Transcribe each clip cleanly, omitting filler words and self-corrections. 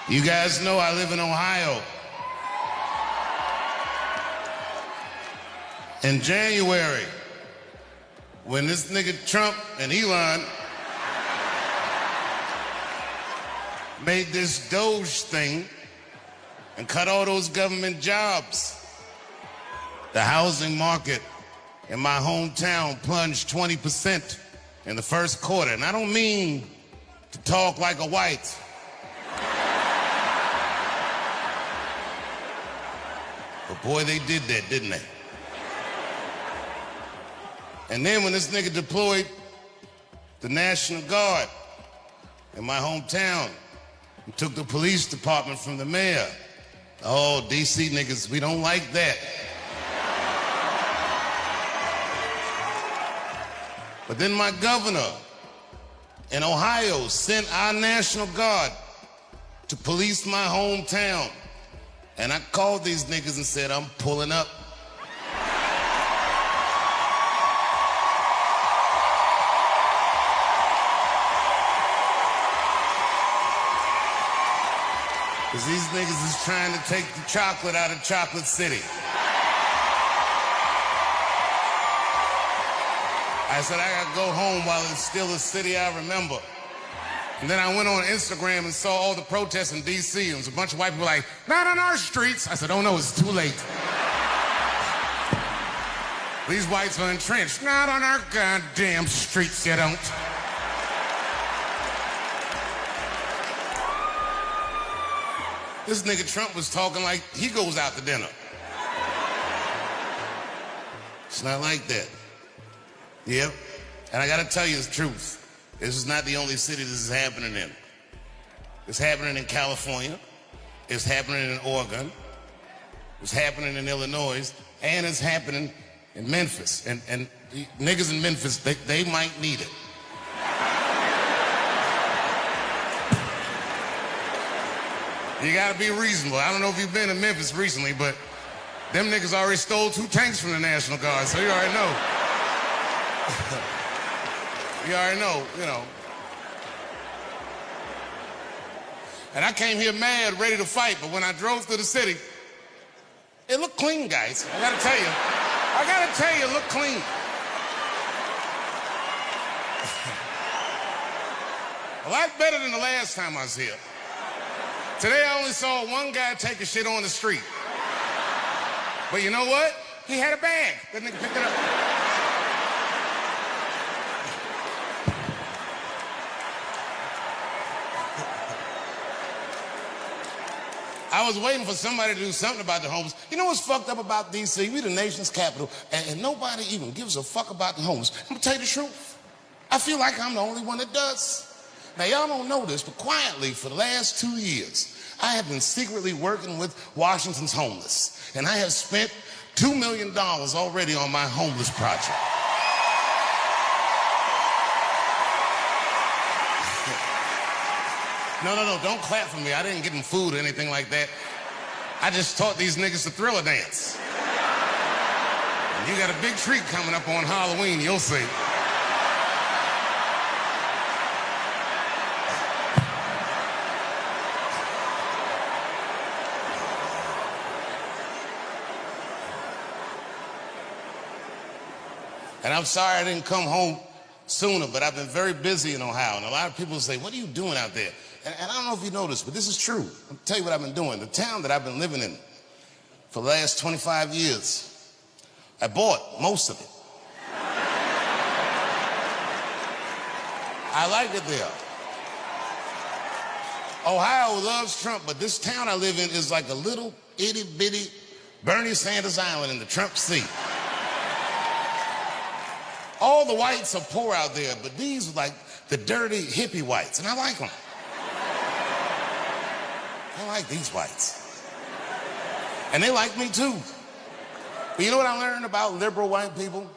You guys know I live in Ohio. In January, when this nigga Trump and Elon made this Doge thing and cut all those government jobs, the housing market in my hometown plunged 20% in the first quarter. And I don't mean to talk like a white. But boy, they did that, didn't they? And then when this nigga deployed the National Guard in my hometown and took the police department from the mayor, oh, DC niggas, we don't like that. But then my governor in Ohio sent our National Guard to police my hometown. And I called these niggas and said, I'm pulling up. Because these niggas is trying to take the chocolate out of Chocolate City. I said, I gotta go home while it's still a city I remember. And then I went on Instagram and saw all the protests in D.C. and it was a bunch of white people like, not on our streets. I said, oh no, it's too late. These whites are entrenched. Not on our goddamn streets, you don't. This nigga Trump was talking like he goes out to dinner. It's not like that. Yep. And I gotta tell you the truth. This is not the only city this is happening in. It's happening in California. It's happening in Oregon. It's happening in Illinois. And it's happening in Memphis. And the niggas in Memphis, they might need it. You gotta be reasonable. I don't know if you've been to Memphis recently, but them niggas already stole 2 tanks from the National Guard, so you already know. You already know, you know. And I came here mad, ready to fight, but when I drove through the city, it looked clean, guys. I gotta tell you, it looked clean. A lot better than the last time I was here. Today I only saw one guy take a shit on the street. But you know what? He had a bag. That nigga picked it up. I was waiting for somebody to do something about the homeless. You know what's fucked up about D.C.? We the nation's capital, and nobody even gives a fuck about the homeless. I'm gonna tell you the truth. I feel like I'm the only one that does. Now, y'all don't know this, but quietly, for the last 2 years, I have been secretly working with Washington's homeless, and I have spent $2 million already on my homeless project. No, don't clap for me. I didn't give them food or anything like that. I just taught these niggas to Thriller dance. And you got a big treat coming up on Halloween, you'll see. And I'm sorry I didn't come home sooner, but I've been very busy in Ohio. And a lot of people say, what are you doing out there? And I don't know if you know this, but this is true. I'll tell you what I've been doing. The town that I've been living in for the last 25 years, I bought most of it. I like it there. Ohio loves Trump, but this town I live in is like a little itty-bitty Bernie Sanders Island in the Trump Sea. All the whites are poor out there, but these are like the dirty hippie whites, and I like them. I like these whites. And they like me too. But you know what I learned about liberal white people?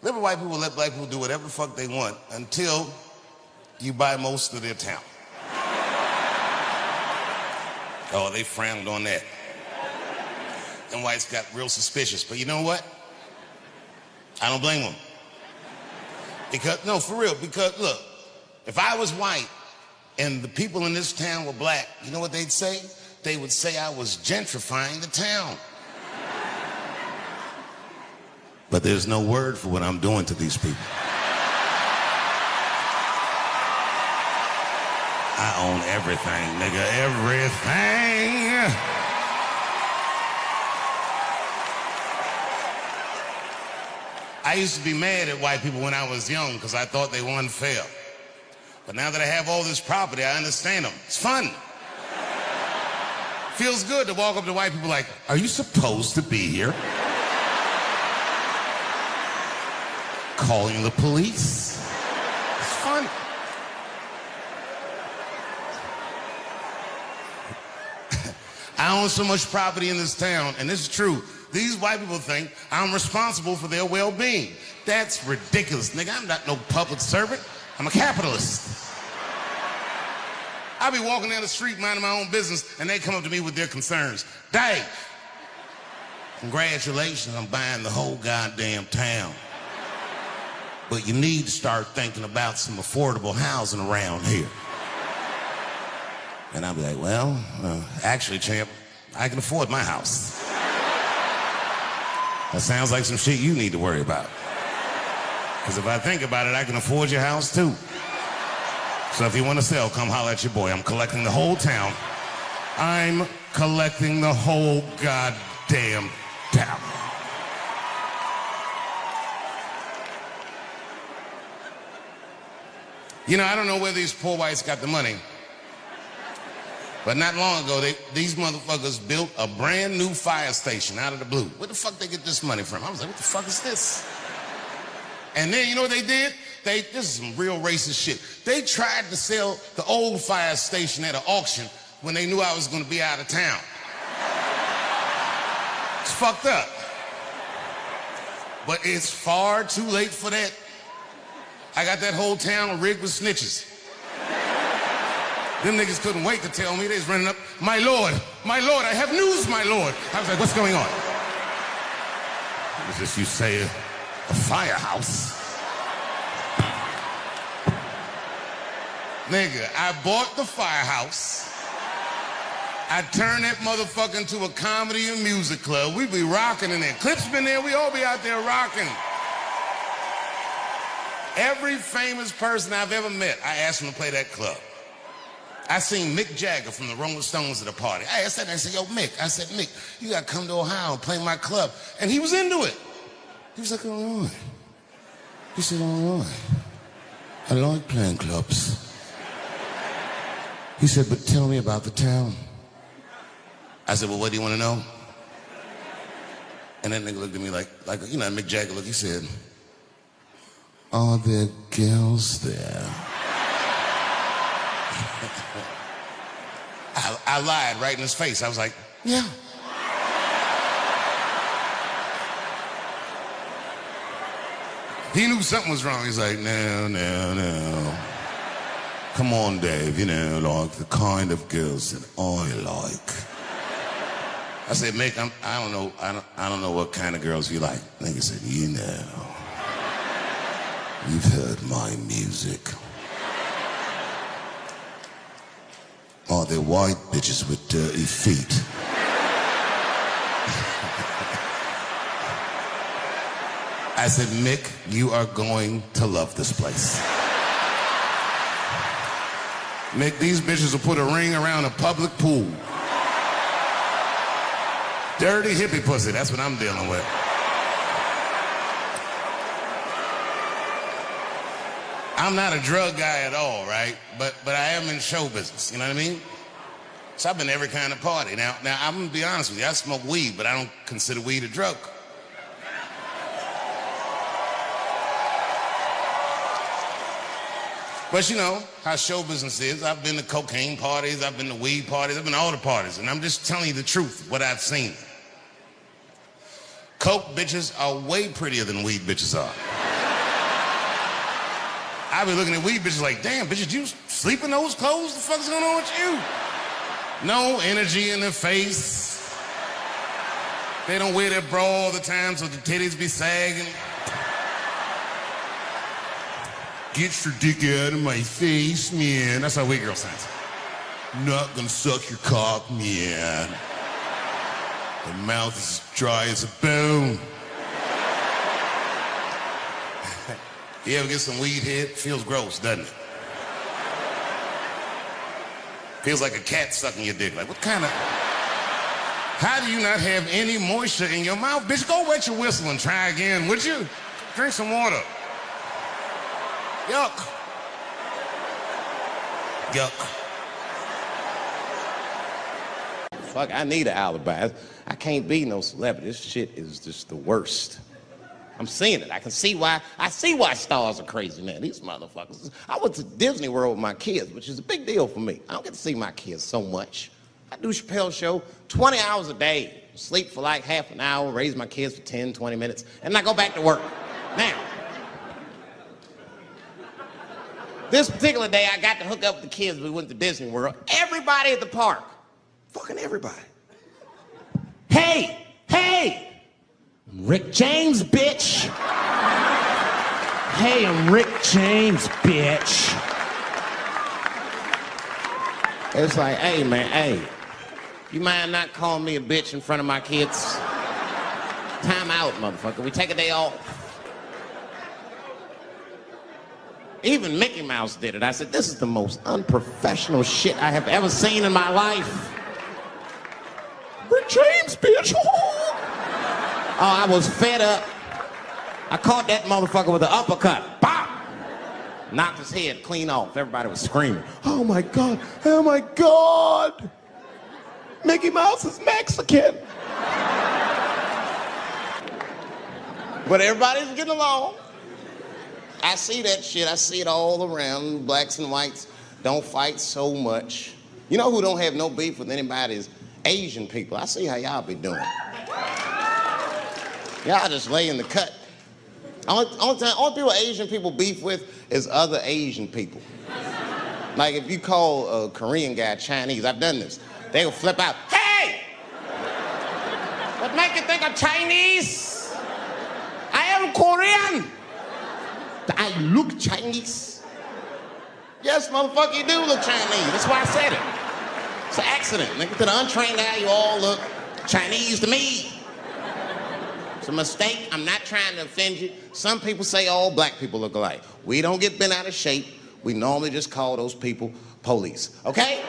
Liberal white people let black people do whatever the fuck they want until you buy most of their town. Oh, they frowned on that. And whites got real suspicious. But you know what? I don't blame them. Because, no, for real, because look, if I was white and the people in this town were black, you know what they'd say? They would say I was gentrifying the town. But there's no word for what I'm doing to these people. I own everything, nigga, everything. I used to be mad at white people when I was young because I thought they were unfair. But now that I have all this property, I understand them. It's fun. Feels good to walk up to white people like, are you supposed to be here? Calling the police. It's fun. I own so much property in this town, and this is true. These white people think I'm responsible for their well-being. That's ridiculous, nigga. I'm not no public servant. I'm a capitalist. I be walking down the street minding my own business, and they come up to me with their concerns. Dave, congratulations on buying the whole goddamn town. But you need to start thinking about some affordable housing around here. And I'll be like, well, actually, champ, I can afford my house. That sounds like some shit you need to worry about. Because if I think about it, I can afford your house too. So if you want to sell, come holler at your boy. I'm collecting the whole town. I'm collecting the whole goddamn town. You know, I don't know where these poor whites got the money. But not long ago, these motherfuckers built a brand new fire station out of the blue. Where the fuck they get this money from? I was like, what the fuck is this? And then, you know what they did? This is some real racist shit. They tried to sell the old fire station at an auction when they knew I was going to be out of town. It's fucked up. But it's far too late for that. I got that whole town rigged with snitches. Them niggas couldn't wait to tell me. They was running up, my lord, I have news, my lord. I was like, what's going on? It was just, you say, a firehouse. Nigga, I bought the firehouse. I turned that motherfucker into a comedy and music club. We be rocking in there. Clip's been there, we all be out there rocking. Every famous person I've ever met, I asked him to play that club. I seen Mick Jagger from the Rolling Stones at a party. I said, yo, Mick. I said, Mick, you gotta come to Ohio and play my club. And he was into it. He was like, all right. He said, all right. I like playing clubs. He said, but tell me about the town. I said, well, what do you want to know? And that nigga looked at me like you know, Mick Jagger look. He said, are there girls there? I lied right in his face. I was like, yeah. He knew something was wrong. He's like, no. Come on, Dave, you know, like the kind of girls that I like. I said, Mick, I don't know what kind of girls you like. Nigga said, you know, you've heard my music. Are there white bitches with dirty feet? I said, Mick, you are going to love this place. Mick, these bitches will put a ring around a public pool. Dirty hippie pussy, that's what I'm dealing with. I'm not a drug guy at all, right? But I am in show business, you know what I mean? So I've been to every kind of party. Now I'm gonna be honest with you, I smoke weed, but I don't consider weed a drug. But you know how show business is. I've been to cocaine parties, I've been to weed parties, I've been to all the parties, and I'm just telling you the truth, what I've seen. Coke bitches are way prettier than weed bitches are. I be looking at weed bitches like, damn, bitches, you sleep in those clothes? The fuck's going on with you? No energy in their face. They don't wear their bra all the time so the titties be sagging. Get your dick out of my face, man. That's how white girl sounds. Not gonna suck your cock, man. The mouth is dry as a bone. You ever get some weed head? Feels gross, doesn't it? Feels like a cat sucking your dick. Like, what kind of... How do you not have any moisture in your mouth? Bitch, go wet your whistle and try again, would you? Drink some water. Yuck. Yuck. Fuck, I need an alibi. I can't be no celebrity. This shit is just the worst. I'm seeing it. I see why stars are crazy, man. These motherfuckers. I went to Disney World with my kids, which is a big deal for me. I don't get to see my kids so much. I do Chappelle show 20 hours a day, sleep for like half an hour, raise my kids for 10, 20 minutes, and I go back to work. Now, this particular day, I got to hook up with the kids. We went to Disney World. Everybody at the park, fucking everybody. Hey, I'm Rick James, bitch. Hey, I'm Rick James, bitch. It's like, hey, man, hey. You mind not calling me a bitch in front of my kids? Time out, motherfucker. We take a day off. Even Mickey Mouse did it. I said, this is the most unprofessional shit I have ever seen in my life. Rick James, bitch. Oh, I was fed up. I caught that motherfucker with an uppercut. Bop! Knocked his head clean off. Everybody was screaming. Oh my God, oh my God. Mickey Mouse is Mexican. But everybody's getting along. I see that shit. I see it all around. Blacks and whites don't fight so much. You know who don't have no beef with anybody is Asian people. I see how y'all be doing. Y'all just lay in the cut. Only people Asian people beef with is other Asian people. Like if you call a Korean guy Chinese, I've done this. They will flip out. Hey! What make you think I'm Chinese? I am Korean. I look Chinese. Yes, motherfucker, you do look Chinese. That's why I said it. It's an accident. Nigga, to the untrained eye, you all look Chinese to me. It's a mistake. I'm not trying to offend you. Some people say all black people look alike. We don't get bent out of shape. We normally just call those people police, okay?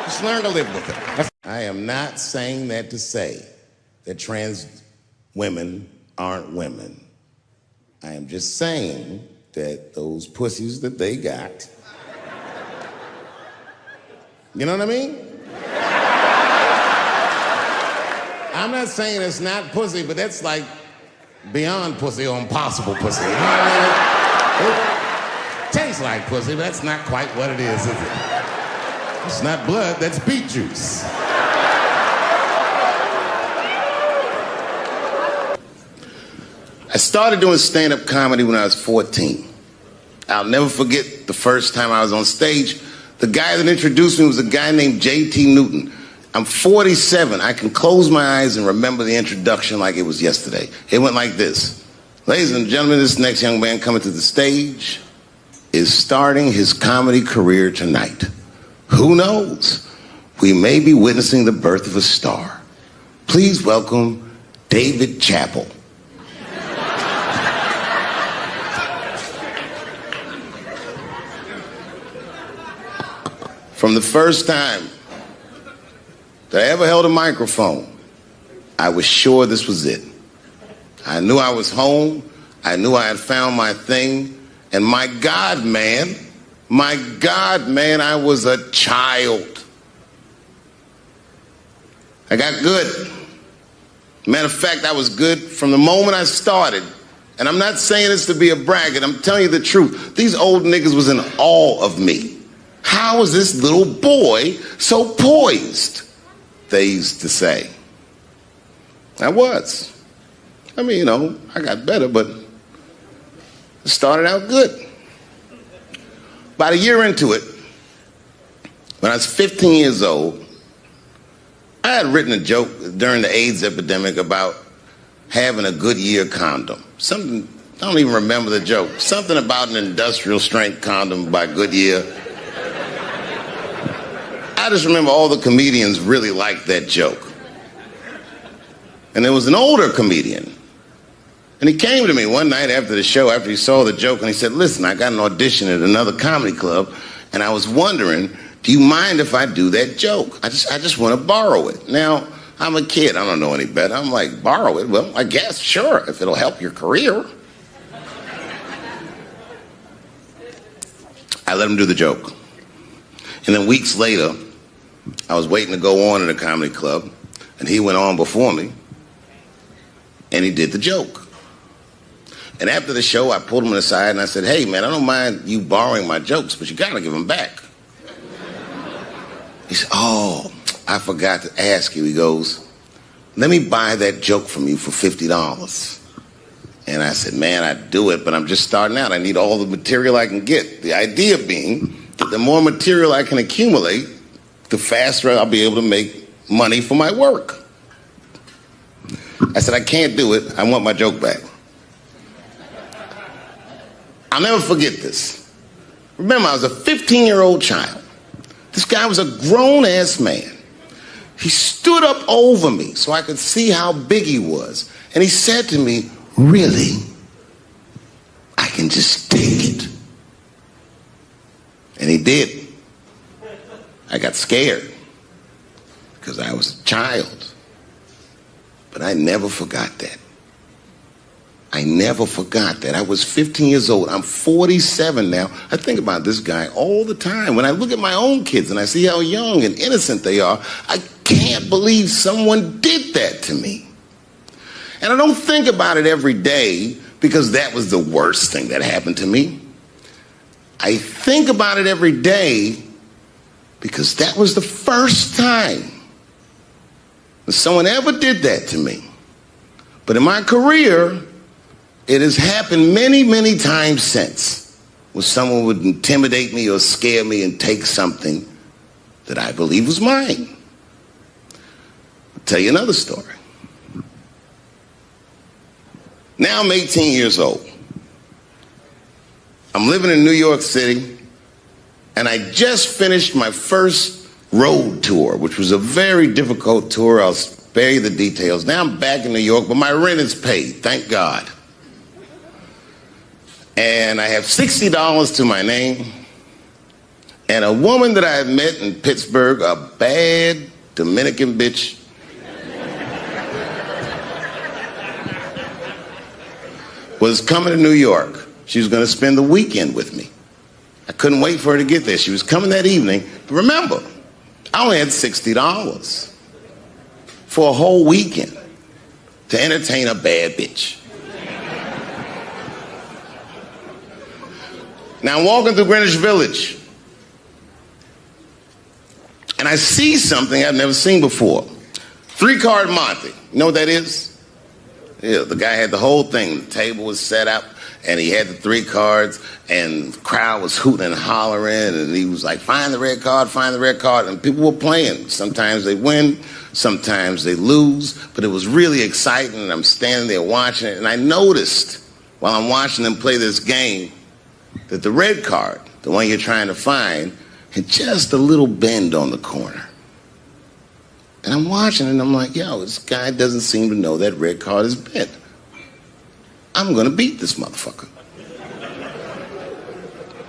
Just learn to live with it. I am not saying that to say that trans women aren't women. I am just saying that those pussies that they got, you know what I mean? I'm not saying it's not pussy, but that's like beyond pussy or impossible pussy. You know what I mean? It tastes like pussy, but that's not quite what it is it? It's not blood, that's beet juice. I started doing stand-up comedy when I was 14. I'll never forget the first time I was on stage. The guy that introduced me was a guy named J.T. Newton. I'm 47. I can close my eyes and remember the introduction like it was yesterday. It went like this. Ladies and gentlemen, this next young man coming to the stage is starting his comedy career tonight. Who knows? We may be witnessing the birth of a star. Please welcome Dave Chappelle. From the first time that I ever held a microphone, I was sure this was it. I knew I was home. I knew I had found my thing. And my God, man, I was a child. I got good. Matter of fact, I was good from the moment I started. And I'm not saying this to be a braggart. I'm telling you the truth. These old niggas was in awe of me. How is this little boy so poised? They used to say. I was. I mean, you know, I got better, but it started out good. About a year into it, when I was 15 years old, I had written a joke during the AIDS epidemic about having a Goodyear condom. Something I don't even remember the joke. Something about an industrial strength condom by Goodyear. I just remember all the comedians really liked that joke. And there was an older comedian. And he came to me one night after the show, after he saw the joke, and he said, listen, I got an audition at another comedy club, and I was wondering, do you mind if I do that joke? I just want to borrow it. Now, I'm a kid. I don't know any better. I'm like, borrow it? Well, I guess, sure, if it'll help your career. I let him do the joke. And then weeks later, I was waiting to go on in a comedy club, and he went on before me, and he did the joke. And after the show, I pulled him aside and I said, hey, man, I don't mind you borrowing my jokes, but you got to give them back. He said, oh, I forgot to ask you. He goes, let me buy that joke from you for $50. And I said, man, I'd do it, but I'm just starting out. I need all the material I can get. The idea being that the more material I can accumulate, the faster I'll be able to make money for my work. I said, I can't do it. I want my joke back. I'll never forget this. Remember, I was a 15-year-old child. This guy was a grown-ass man. He stood up over me so I could see how big he was. And he said to me, really? I can just take it. And he did. I got scared because I was a child. But I never forgot that. I never forgot that. I was 15 years old. I'm 47 now. I think about this guy all the time. When I look at my own kids and I see how young and innocent they are, I can't believe someone did that to me. And I don't think about it every day because that was the worst thing that happened to me. I think about it every day because that was the first time that someone ever did that to me. But in my career, it has happened many, many times since, where someone would intimidate me or scare me and take something that I believe was mine. I'll tell you another story. Now I'm 18 years old. I'm living in New York City, and I just finished my first road tour, which was a very difficult tour. I'll spare you the details. Now I'm back in New York, but my rent is paid, thank God. And I have $60 to my name, and a woman that I had met in Pittsburgh, a bad Dominican bitch, was coming to New York. She was going to spend the weekend with me. I couldn't wait for her to get there. She was coming that evening. But remember, I only had $60 for a whole weekend to entertain a bad bitch. Now I'm walking through Greenwich Village, and I see something I've never seen before. 3-card Monte. You know what that is? Yeah, the guy had the whole thing. The table was set up, and he had the 3 cards, and the crowd was hooting and hollering, and he was like, find the red card, find the red card, and people were playing. Sometimes they win, sometimes they lose, but it was really exciting, and I'm standing there watching it, and I noticed while I'm watching them play this game that the red card, the one you're trying to find, had just a little bend on the corner. And I'm watching it, and I'm like, yo, this guy doesn't seem to know that red card is bent. I'm going to beat this motherfucker.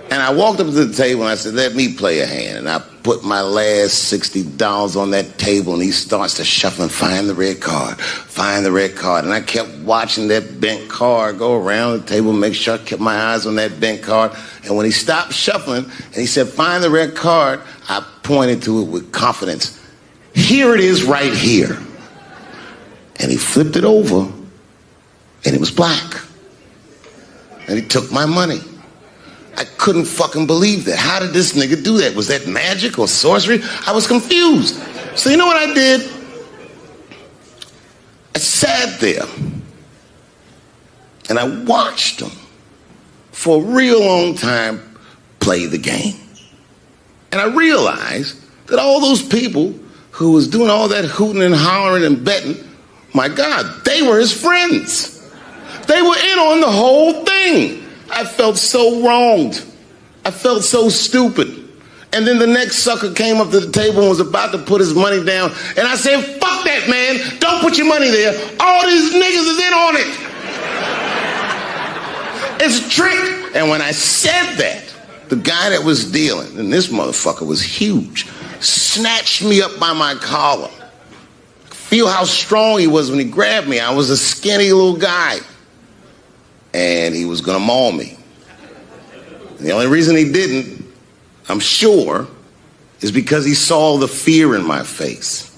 And I walked up to the table, and I said, let me play a hand. And I put my last $60 on that table, and he starts to shuffle and find the red card, find the red card. And I kept watching that bent card go around the table, make sure I kept my eyes on that bent card. And when he stopped shuffling, and he said, find the red card, I pointed to it with confidence. Here it is right here. And he flipped it over, and it was black. And he took my money. I couldn't fucking believe that. How did this nigga do that? Was that magic or sorcery? I was confused. So you know what I did? I sat there and I watched him for a real long time play the game. And I realized that all those people who was doing all that hooting and hollering and betting, my God, they were his friends. They were in on the whole thing. I felt so wronged. I felt so stupid. And then the next sucker came up to the table and was about to put his money down. And I said, fuck that, man. Don't put your money there. All these niggas is in on it. It's a trick. And when I said that, the guy that was dealing, and this motherfucker was huge, snatched me up by my collar. Feel how strong he was when he grabbed me. I was a skinny little guy. And he was gonna maul me. The only reason he didn't, I'm sure, is because he saw the fear in my face.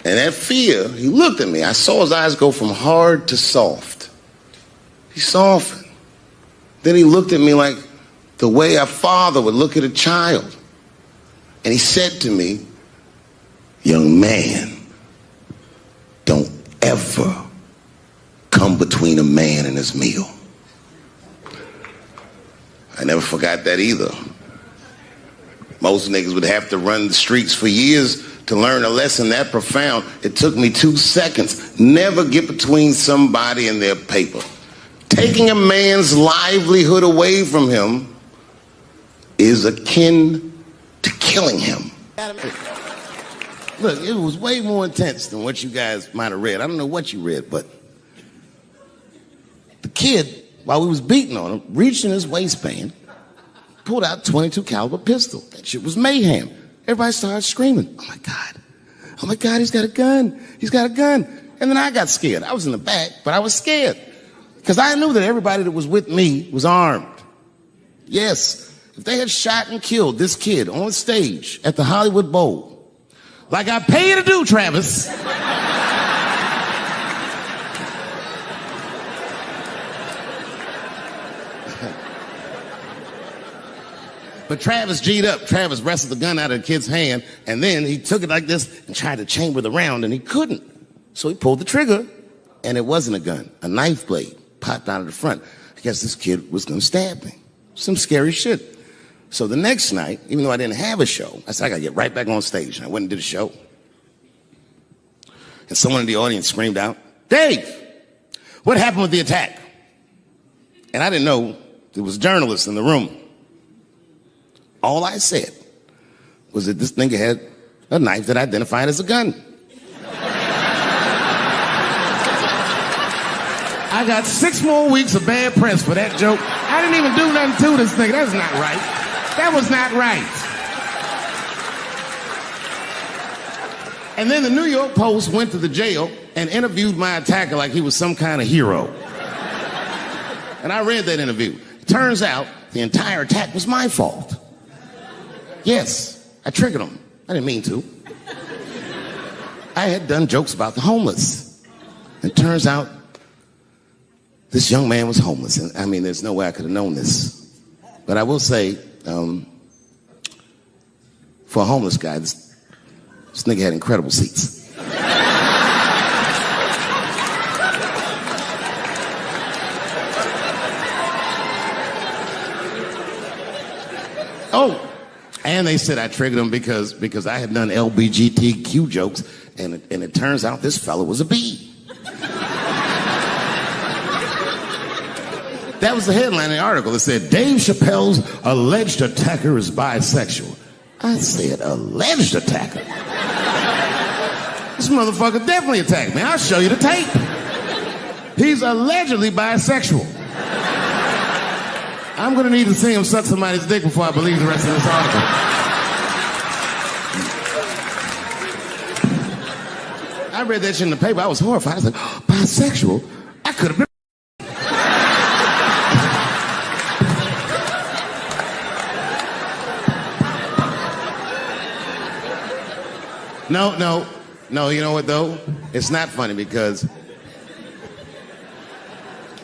And that fear, he looked at me. I saw his eyes go from hard to soft. He softened. Then he looked at me like the way a father would look at a child. And he said to me, young man, don't ever come between a man and his meal. I never forgot that either. Most niggas would have to run the streets for years to learn a lesson that profound. It took me 2 seconds. Never get between somebody and their paper. Taking a man's livelihood away from him is akin to killing him. Look, it was way more intense than what you guys might have read. I don't know what you read, but the kid, while we was beating on him, reached in his waistband, pulled out a .22 caliber pistol. That shit was mayhem. Everybody started screaming, oh my God, he's got a gun. He's got a gun. And then I got scared. I was in the back, but I was scared. Because I knew that everybody that was with me was armed. Yes, if they had shot and killed this kid on stage at the Hollywood Bowl, like I pay you to do, Travis, but Travis G'd up. Travis wrestled the gun out of the kid's hand, and then he took it like this and tried to chamber the round, and he couldn't. So he pulled the trigger, and it wasn't a gun. A knife blade popped out of the front. I guess this kid was going to stab me. Some scary shit. So the next night, even though I didn't have a show, I said, I got to get right back on stage. And I went and did a show. And someone in the audience screamed out, Dave, what happened with the attack? And I didn't know there was journalists in the room. All I said was that this nigga had a knife that identified as a gun. I got 6 more weeks of bad press for that joke. I didn't even do nothing to this nigga. That's not right. That was not right. And then the New York Post went to the jail and interviewed my attacker like he was some kind of hero. And I read that interview. It turns out the entire attack was my fault. Yes, I triggered him. I didn't mean to. I had done jokes about the homeless. And it turns out this young man was homeless. And I mean, there's no way I could have known this. But I will say, for a homeless guy, this nigga had incredible seats. Oh, and they said I triggered him because I had done LBGTQ jokes, and it turns out this fella was a bee. That was the headline in the article. It said, Dave Chappelle's alleged attacker is bisexual. I said, alleged attacker? This motherfucker definitely attacked me. I'll show you the tape. He's allegedly bisexual. I'm going to need to see him suck somebody's dick before I believe the rest of this article. I read that shit in the paper. I was horrified. I was like, oh, bisexual? I could have been. No, you know what, though? It's not funny because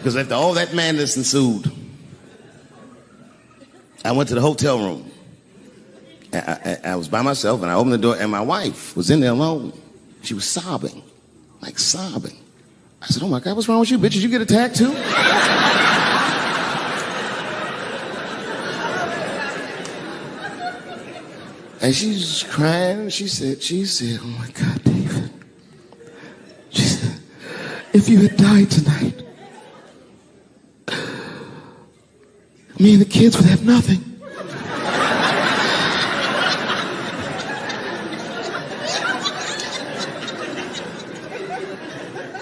after all that madness ensued, I went to the hotel room. I was by myself, and I opened the door, and my wife was in there alone. She was sobbing, like sobbing. I said, oh, my God, what's wrong with you, bitch? Did you get attacked, too? And she's crying. She said, oh, my God, David. She said, if you had died tonight, me and the kids would have nothing.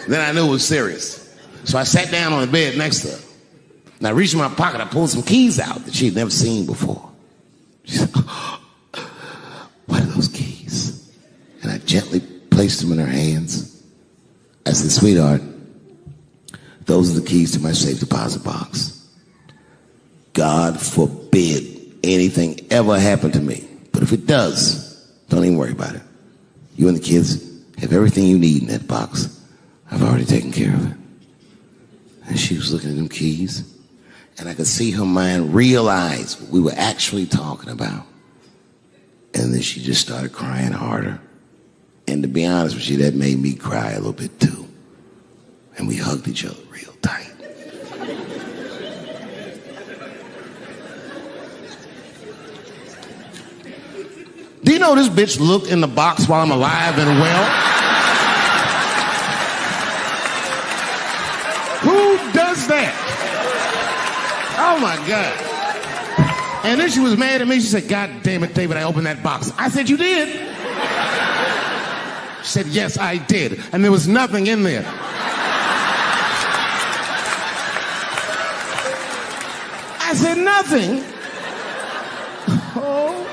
Then I knew it was serious. So I sat down on the bed next to her. And I reached in my pocket, I pulled some keys out that she had never seen before. She said, oh, what are those keys? And I gently placed them in her hands. I said, sweetheart, those are the keys to my safe deposit box. God forbid anything ever happen to me. But if it does, don't even worry about it. You and the kids have everything you need in that box. I've already taken care of it. And she was looking at them keys, and I could see her mind realize what we were actually talking about. And then she just started crying harder. And to be honest with you, that made me cry a little bit too. And we hugged each other real tight. Do you know this bitch looked in the box while I'm alive and well? Who does that? Oh my God. And then she was mad at me. She said, God damn it, David, I opened that box. I said, you did? She said, yes, I did. And there was nothing in there. I said, nothing? Oh.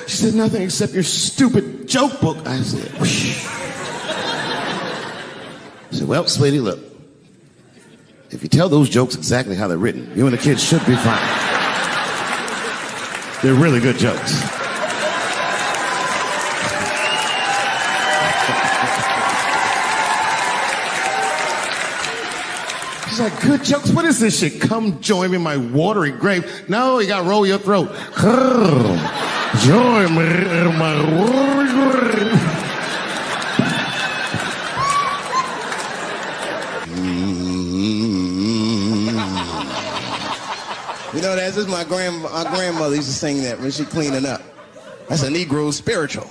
She said, nothing except your stupid joke book. I said, whoosh. I said, well, sweetie, look. If you tell those jokes exactly how they're written, you and the kids should be fine. They're really good jokes. She's like, good jokes? What is this shit? Come join me in my watery grave. No, you gotta roll your throat. Join me in my watery grave. You know, that's just my grandmother used to sing that when she cleaning up. That's a Negro spiritual.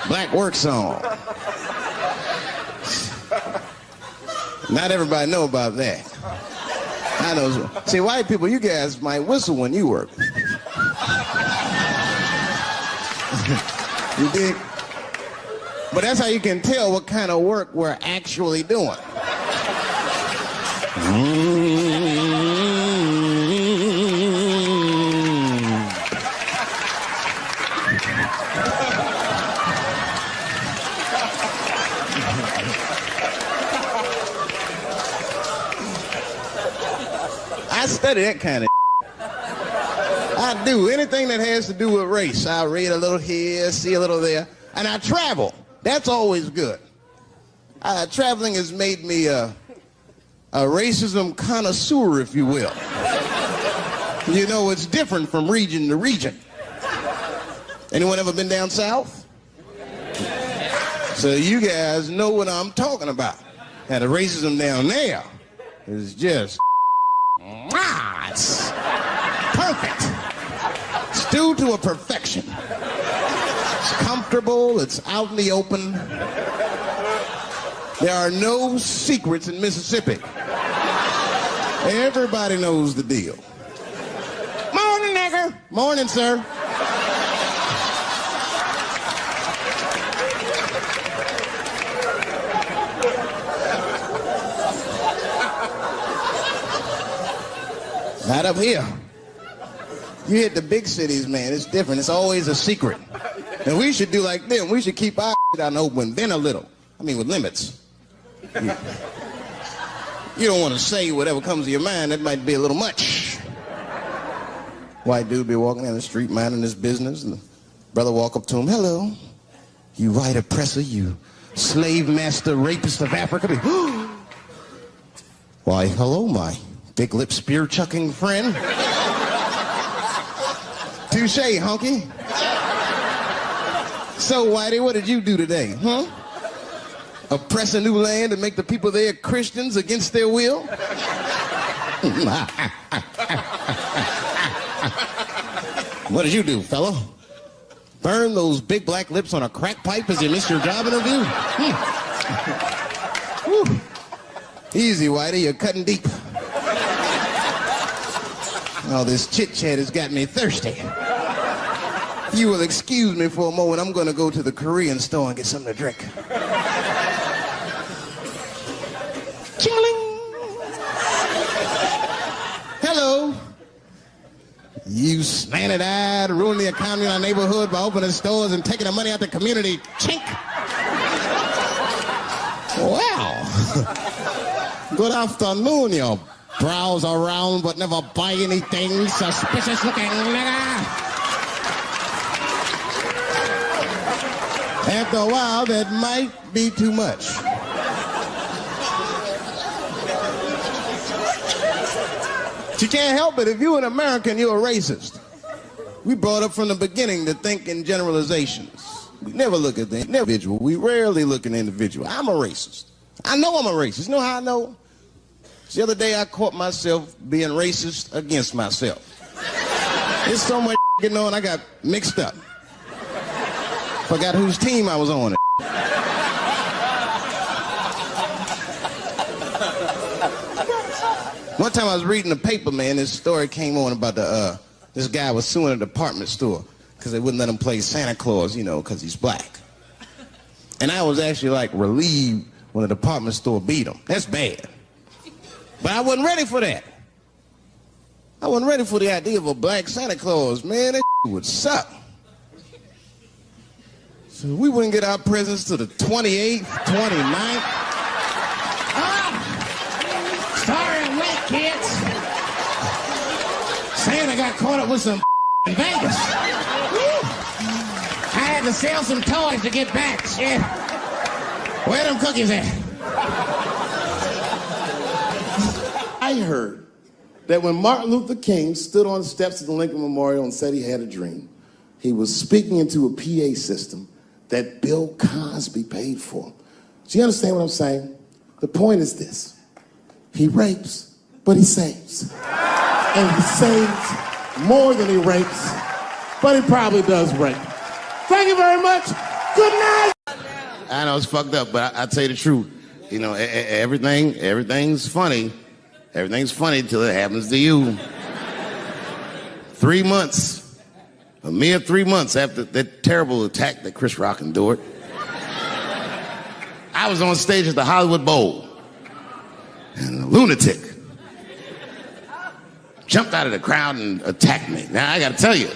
Black work song. Not everybody know about that. I know. See, white people, you guys might whistle when you work. You dig? But that's how you can tell what kind of work we're actually doing. I study that kind of I do. Anything that has to do with race. I read a little here, see a little there. And I travel. That's always good. Traveling has made me a racism connoisseur, if you will. You know, it's different from region to region. Anyone ever been down south? So you guys know what I'm talking about. And the racism down there is just, it's perfect. It's due to a perfection. It's comfortable, it's out in the open. There are no secrets in Mississippi. Everybody knows the deal. Morning, nigger. Morning, sir. Not up here. You hit the big cities, man. It's different. It's always a secret. And we should do like them. We should keep our shit out in the open, then a little. I mean, with limits. You don't want to say whatever comes to your mind. That might be a little much. White dude be walking down the street minding his business, and the brother walk up to him. Hello, you white oppressor, you slave master rapist of Africa. Why, hello, my big lip spear chucking friend. Touche, honky. So, Whitey, what did you do today, huh? Oppress a new land and make the people there Christians against their will? What did you do, fellow? Burn those big black lips on a crack pipe as you missed your job interview? Easy, Whitey, you're cutting deep. All this chit-chat has got me thirsty. If you will excuse me for a moment, I'm gonna go to the Korean store and get something to drink. Chilling. Hello. You slanted-eyed, ruining the economy in our neighborhood by opening stores and taking the money out the community. Chink. Wow. Good afternoon, you browse around but never buy anything. Suspicious looking nigga. After a while, that might be too much. You can't help it. If you're an American, you're a racist. We brought up from the beginning to think in generalizations. We never look at the individual. We rarely look at the individual. I'm a racist. I know I'm a racist. You know how I know? The other day I caught myself being racist against myself. There's so much going on, I got mixed up. Forgot whose team I was on. One time I was reading the paper, man, this story came on about this guy was suing a department store because they wouldn't let him play Santa Claus, you know, because he's black. And I was actually like relieved when the department store beat him. That's bad. But I wasn't ready for that. I wasn't ready for the idea of a black Santa Claus, man. That would suck. So we wouldn't get our presents to the 28th, 29th. Sorry I'm late, kids. Santa got caught up with some in Vegas. I had to sell some toys to get back, shit. Where them cookies at? I heard that when Martin Luther King stood on the steps of the Lincoln Memorial and said he had a dream, he was speaking into a PA system that Bill Cosby paid for. Do you understand what I'm saying? The point is this. He rapes, but he saves. And he saves more than he rapes, but he probably does rape. Thank you very much. Good night. I know it's fucked up, but I tell you the truth. You know, everything's funny. Everything's funny till it happens to you. 3 months, a mere 3 months after that terrible attack that Chris Rock endured, I was on stage at the Hollywood Bowl, and a lunatic jumped out of the crowd and attacked me. Now, I gotta tell you,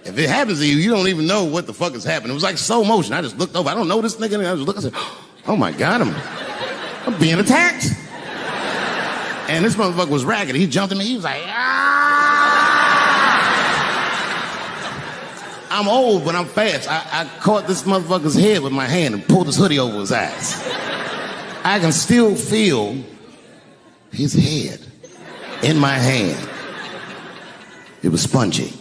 if it happens to you, you don't even know what the fuck is happening. It was like slow motion. I just looked over. I don't know this nigga. And I was looking, I said, oh my God, I'm being attacked. And this motherfucker was ragged. He jumped at me. He was like, ah! I'm old, but I'm fast. I caught this motherfucker's head with my hand and pulled his hoodie over his eyes. I can still feel his head in my hand. It was spongy.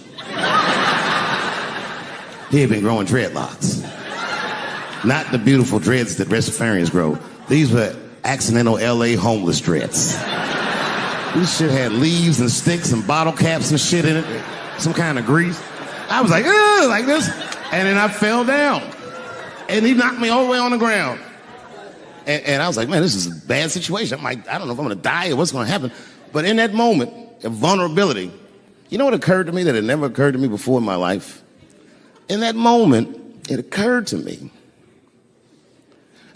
He had been growing dreadlocks. Not the beautiful dreads that Rastafarians grow. These were accidental LA homeless dreads. This shit had leaves and sticks and bottle caps and shit in it. Some kind of grease. I was like, ugh, like this. And then I fell down. And he knocked me all the way on the ground. And I was like, man, this is a bad situation. I'm like, I don't know if I'm gonna die or what's gonna happen. But in that moment of vulnerability, you know what occurred to me that had never occurred to me before in my life? In that moment, it occurred to me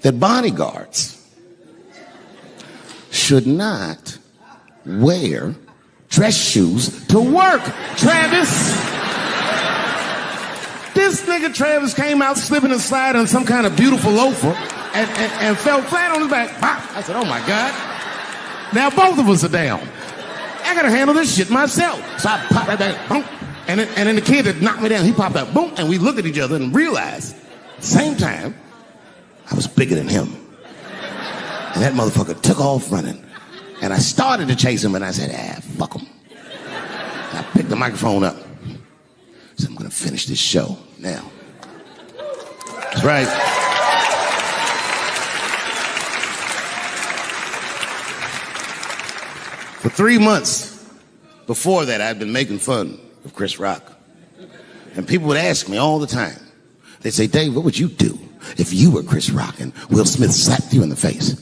that bodyguards should not wear dress shoes to work, Travis. This nigga Travis came out slipping and sliding on some kind of beautiful loafer and fell flat on his back. I said, oh my God. Now both of us are down. I gotta handle this shit myself. So I popped that back, boom, and then the kid that knocked me down, he popped out, boom, and we looked at each other and realized, at the same time, I was bigger than him. And that motherfucker took off running. And I started to chase him, and I said, fuck him. And I picked the microphone up. So I'm gonna finish this show now. That's right. For 3 months before that, I'd been making fun of Chris Rock. And people would ask me all the time. They'd say, Dave, what would you do if you were Chris Rock and Will Smith slapped you in the face?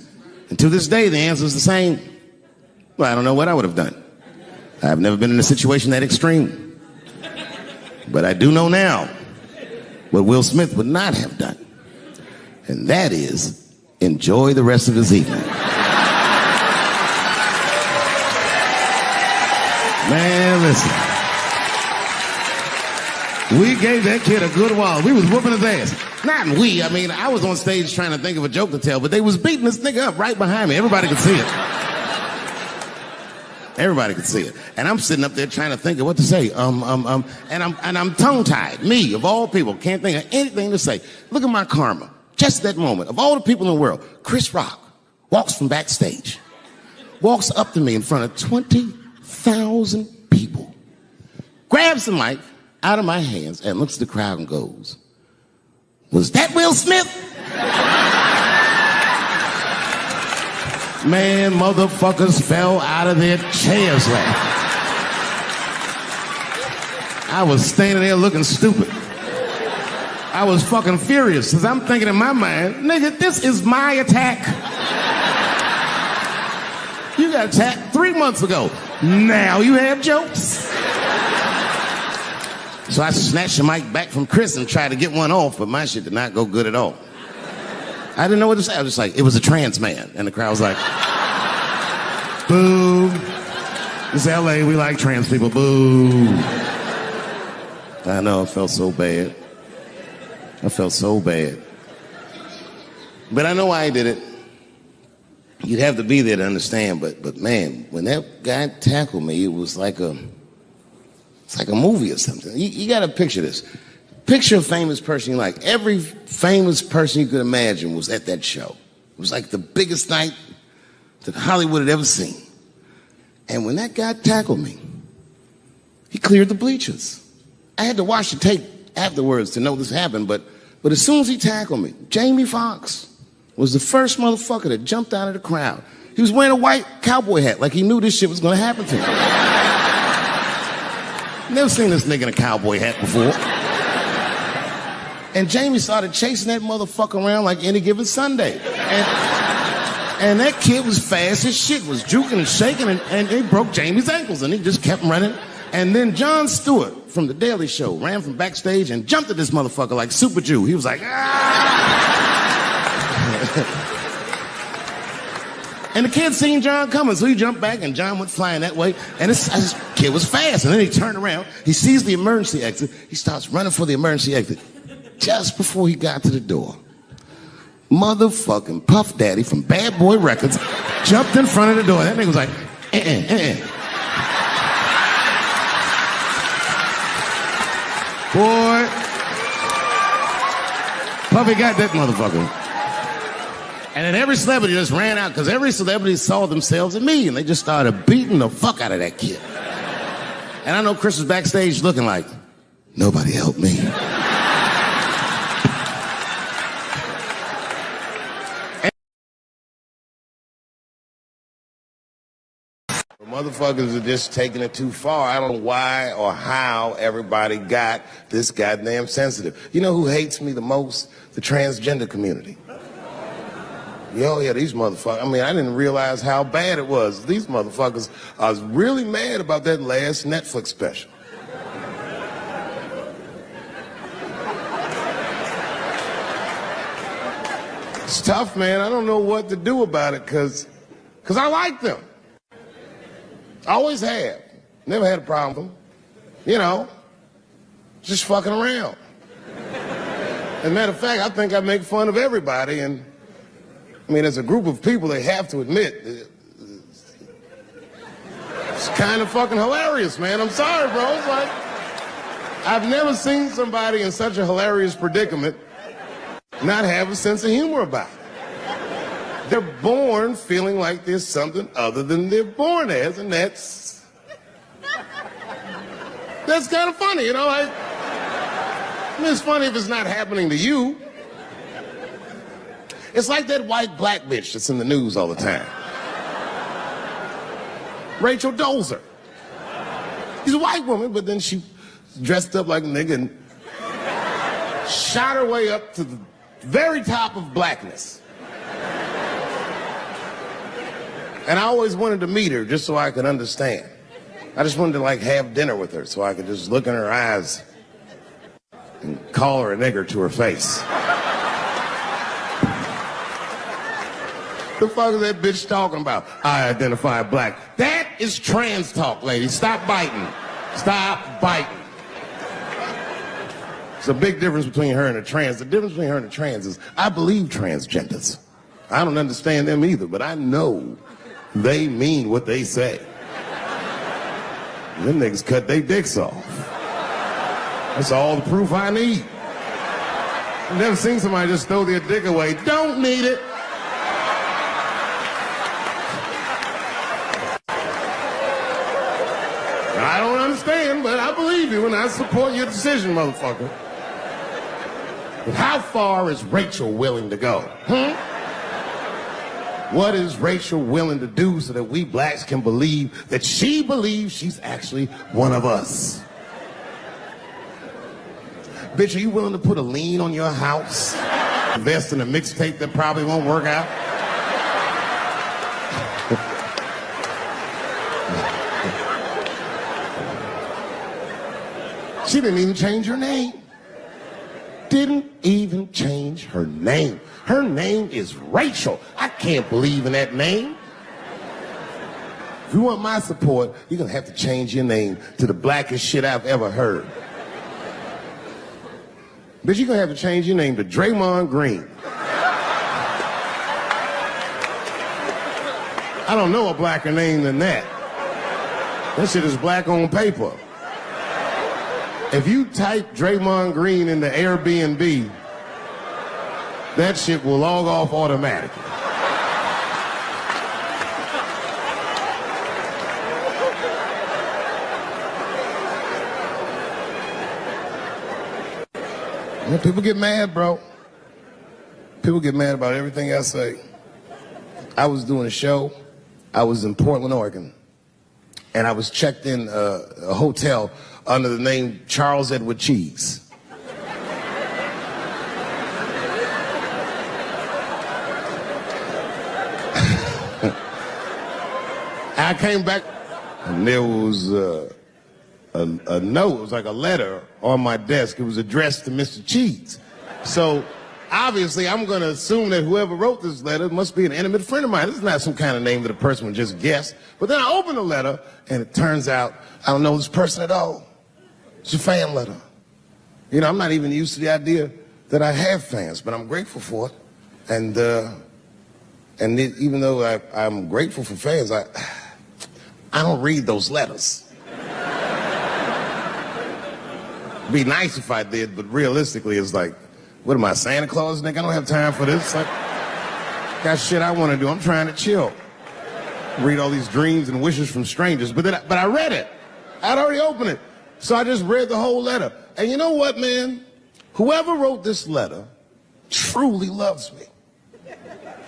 And to this day, the answer is the same. Well, I don't know what I would have done. I've never been in a situation that extreme. But I do know now what Will Smith would not have done. And that is enjoy the rest of his evening. Man, listen. We gave that kid a good while. We was whooping his ass. Not we. I mean, I was on stage trying to think of a joke to tell, but they was beating this nigga up right behind me. Everybody could see it. Everybody could see it. And I'm sitting up there trying to think of what to say. And I'm tongue-tied. Me, of all people, can't think of anything to say. Look at my karma. Just that moment. Of all the people in the world, Chris Rock walks from backstage, walks up to me in front of 20,000 people, grabs the mic out of my hands and looks at the crowd and goes, "Was that Will Smith?" Man, motherfuckers fell out of their chairs laughing. I was standing there looking stupid. I was fucking furious because I'm thinking in my mind, nigga, this is my attack. You got attacked 3 months ago. Now you have jokes. So I snatched the mic back from Chris and tried to get one off, but my shit did not go good at all. I didn't know what to say. I was just like, it was a trans man. And the crowd was like, boo. It's LA, we like trans people, boo. I know, I felt so bad. I felt so bad. But I know why I did it. You'd have to be there to understand, but man, when that guy tackled me, it was like it's like a movie or something. You got to picture this. Picture a famous person you like. Every famous person you could imagine was at that show. It was like the biggest night that Hollywood had ever seen. And when that guy tackled me, he cleared the bleachers. I had to watch the tape afterwards to know this happened, but as soon as he tackled me, Jamie Foxx was the first motherfucker that jumped out of the crowd. He was wearing a white cowboy hat like he knew this shit was going to happen to him. Never seen this nigga in a cowboy hat before. And Jamie started chasing that motherfucker around like any given Sunday. And that kid was fast as shit, was juking and shaking, and he broke Jamie's ankles, and he just kept running. And then Jon Stewart from The Daily Show ran from backstage and jumped at this motherfucker like Super Jew. He was like, ah! And the kid seen Jon coming, so he jumped back, and Jon went flying that way. And this kid was fast. And then he turned around. He sees the emergency exit. He starts running for the emergency exit. Just before he got to the door, motherfucking Puff Daddy from Bad Boy Records jumped in front of the door. That nigga was like, Boy, Puffy got that motherfucker. And then every celebrity just ran out because every celebrity saw themselves in me, and they just started beating the fuck out of that kid. And I know Chris was backstage looking like, nobody helped me. Motherfuckers are just taking it too far. I don't know why or how everybody got this goddamn sensitive. You know who hates me the most? The transgender community. Yo, yeah, these motherfuckers. I mean, I didn't realize how bad it was. These motherfuckers are really mad about that last Netflix special. It's tough, man. I don't know what to do about it because I like them. I always have. Never had a problem with them. You know, just fucking around. As a matter of fact, I think I make fun of everybody, and I mean, as a group of people, they have to admit, it's kind of fucking hilarious, man. I'm sorry, bro. It's like, I've never seen somebody in such a hilarious predicament not have a sense of humor about it. They're born feeling like there's something other than they're born as, and that's kind of funny, you know? I mean, it's funny if it's not happening to you. It's like that white black bitch that's in the news all the time. Rachel Dolezal. She's a white woman, but then she dressed up like a nigga and shot her way up to the very top of blackness. And I always wanted to meet her just so I could understand. I just wanted to like have dinner with her so I could just look in her eyes and call her a nigger to her face. The fuck is that bitch talking about? I identify black. That is trans talk, lady. Stop biting. Stop biting. It's a big difference between her and a trans. The difference between her and a trans is I believe transgenders. I don't understand them either, but I know they mean what they say. Them niggas cut their dicks off. That's all the proof I need. I've never seen somebody just throw their dick away. Don't need it. I don't understand, but I believe you and I support your decision, motherfucker. But how far is Rachel willing to go? What is Rachel willing to do so that we blacks can believe that she believes she's actually one of us? Bitch, are you willing to put a lien on your house? Invest in a mixtape that probably won't work out? She didn't even change her name. Didn't even change her name. Her name is Rachel. I can't believe in that name. If you want my support, you're gonna have to change your name to the blackest shit I've ever heard. Bitch, you're gonna have to change your name to Draymond Green. I don't know a blacker name than that. That shit is black on paper. If you type Draymond Green into Airbnb, that shit will log off automatically. When people get mad, bro. People get mad about everything I say. I was doing a show. I was in Portland, Oregon. And I was checked in a hotel under the name Charles Edward Cheese. I came back and there was a note. It was like a letter on my desk. It was addressed to Mr. Cheese. So obviously I'm going to assume that whoever wrote this letter must be an intimate friend of mine. This is not some kind of name that a person would just guess. But then I opened the letter and it turns out I don't know this person at all. It's a fan letter. You know, I'm not even used to the idea that I have fans, but I'm grateful for it. And even though I'm grateful for fans, I don't read those letters. It'd be nice if I did, but realistically, it's like, what am I, Santa Claus, nigga? I don't have time for this. Like, got shit I want to do. I'm trying to chill. Read all these dreams and wishes from strangers. But I read it. I'd already opened it. So I just read the whole letter. And you know what, man? Whoever wrote this letter truly loves me.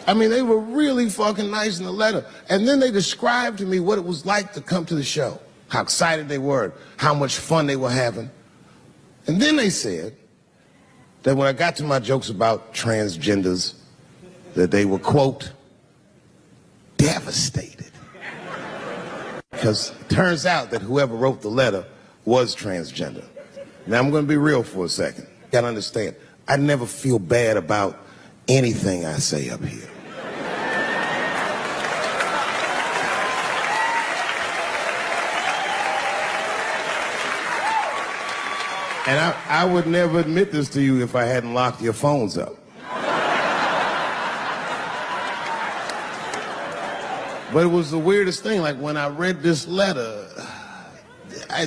I mean, they were really fucking nice in the letter. And then they described to me what it was like to come to the show, how excited they were, how much fun they were having. And then they said that when I got to my jokes about transgenders, that they were, quote, devastated. Because it turns out that whoever wrote the letter was transgender. Now, I'm going to be real for a second. You got to understand, I never feel bad about anything I say up here. And I would never admit this to you if I hadn't locked your phones up. But it was the weirdest thing. Like, when I read this letter,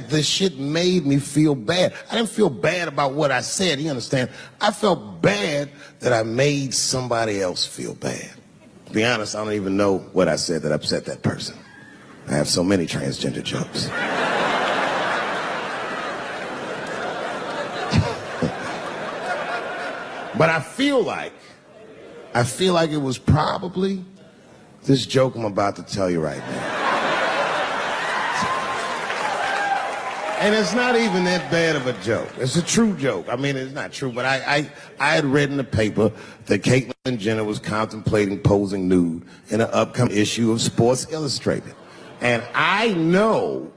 the shit made me feel bad. I didn't feel bad about what I said, you understand? I felt bad that I made somebody else feel bad. To be honest, I don't even know what I said that upset that person. I have so many transgender jokes. But I feel like it was probably this joke I'm about to tell you right now. And it's not even that bad of a joke. It's a true joke. I mean, it's not true, but I had read in the paper that Caitlyn Jenner was contemplating posing nude in an upcoming issue of Sports Illustrated. And I know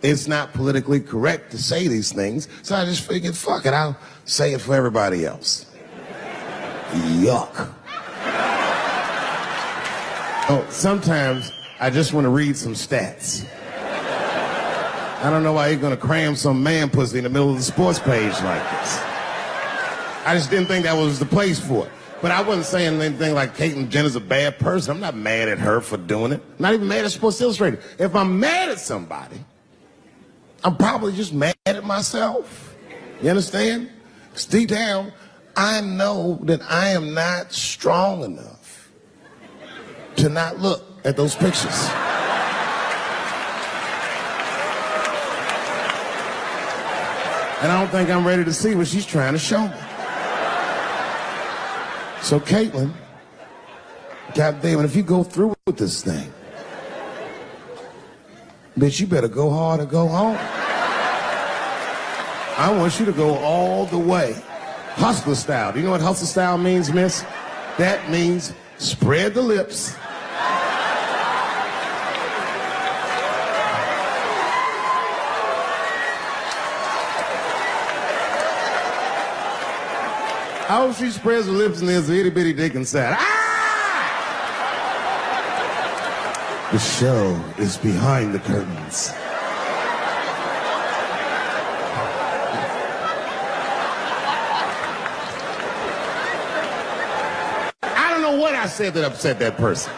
it's not politically correct to say these things, so I just figured, fuck it, I'll say it for everybody else. Yuck. Oh, sometimes I just want to read some stats. I don't know why you're gonna cram some man pussy in the middle of the sports page like this. I just didn't think that was the place for it. But I wasn't saying anything like Caitlyn Jenner's a bad person. I'm not mad at her for doing it. Not even mad at Sports Illustrated. If I'm mad at somebody, I'm probably just mad at myself. You understand? Because deep down, I know that I am not strong enough to not look at those pictures. And I don't think I'm ready to see what she's trying to show me. So Caitlyn, goddamn, if you go through with this thing, bitch, you better go hard or go home. I want you to go all the way. Hustler style. Do you know what hustler style means, miss? That means spread the lips. I hope she spreads her lips and there's an itty bitty dick inside. Ah! The show is behind the curtains. I don't know what I said that upset that person.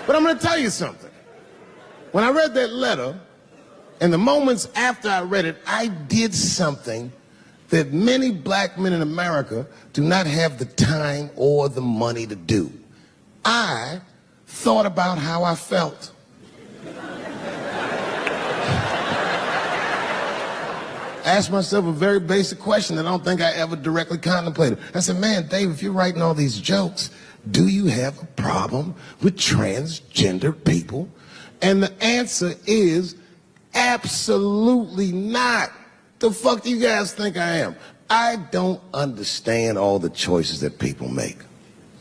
But I'm gonna tell you something. When I read that letter, and the moments after I read it, I did something that many black men in America do not have the time or the money to do. I thought about how I felt. Asked myself a very basic question that I don't think I ever directly contemplated. I said, man, Dave, if you're writing all these jokes, do you have a problem with transgender people? And the answer is absolutely not. The fuck do you guys think I am? I don't understand all the choices that people make.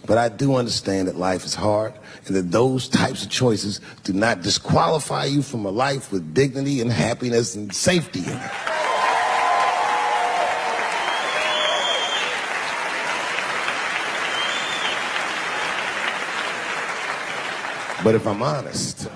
But I do understand that life is hard and that those types of choices do not disqualify you from a life with dignity and happiness and safety in it. But if I'm honest,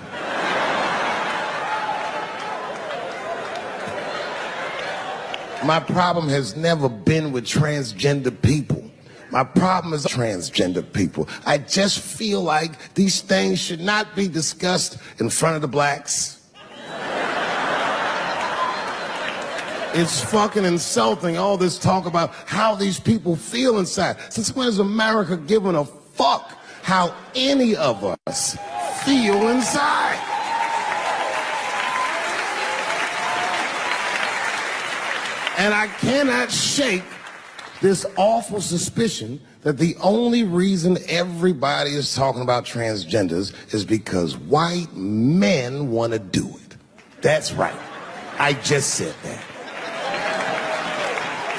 my problem has never been with transgender people. My problem is transgender people. I just feel like these things should not be discussed in front of the blacks. It's fucking insulting, all this talk about how these people feel inside. Since when has America given a fuck how any of us feel inside? And I cannot shake this awful suspicion that the only reason everybody is talking about transgenders is because white men want to do it. That's right. I just said that.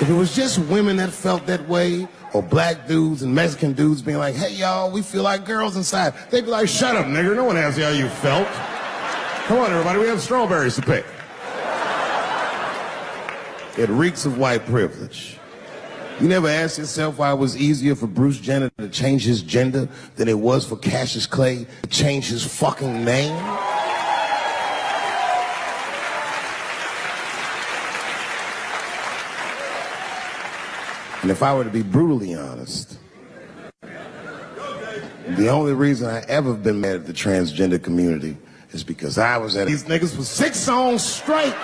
If it was just women that felt that way, or black dudes and Mexican dudes being like, hey, y'all, we feel like girls inside, they'd be like, shut up, nigger. No one asked you how you felt. Come on, everybody, we have strawberries to pick. It reeks of white privilege. You never asked yourself why it was easier for Bruce Jenner to change his gender than it was for Cassius Clay to change his fucking name? And if I were to be brutally honest, the only reason I ever been mad at the transgender community is because I was at these niggas for 6 songs straight.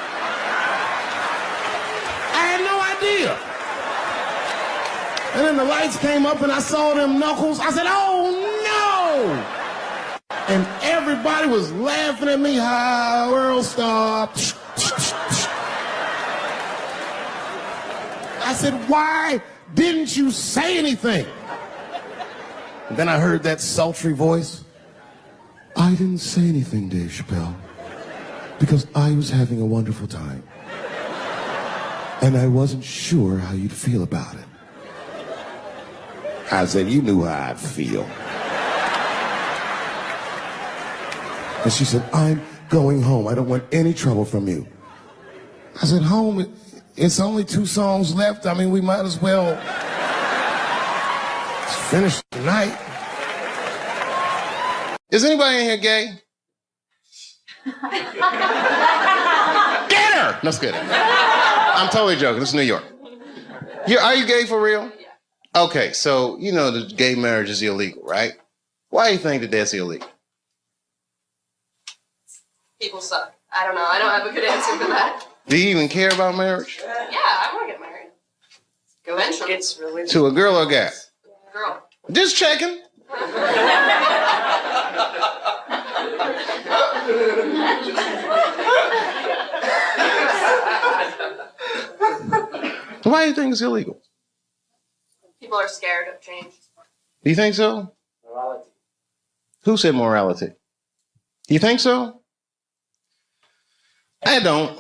And then the lights came up and I saw them knuckles. I said, oh no! And everybody was laughing at me. Hi, world star. I said, why didn't you say anything? And then I heard that sultry voice. I didn't say anything, Dave Chappelle, because I was having a wonderful time. And I wasn't sure how you'd feel about it. I said, you knew how I'd feel. And she said, I'm going home. I don't want any trouble from you. I said, home, it's only 2 songs left. I mean, we might as well finish tonight. Is anybody in here gay? Get her! No, just kidding. I'm totally joking. This is New York. Are you gay for real? Yeah. Okay, so you know the gay marriage is illegal, right? Why do you think that that's illegal? People suck. I don't know. I don't have a good answer for that. Do you even care about marriage? Yeah, I want to get married. Eventually. It's really to a girl or a guy? Girl. Just checking. Why do you think it's illegal? People are scared of change. Do you think so? Morality. Who said morality? Do you think so? I don't.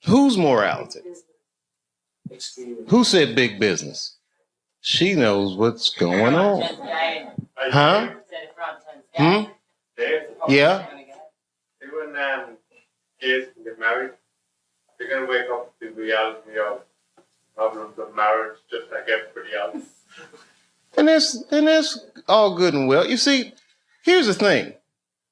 Whose morality? Who said big business? She knows what's going on. Huh? Hmm? Yeah? Even gays can get married. They're going to wake up to the reality of problems of marriage just like everybody else. And that's all good and well. You see, here's the thing.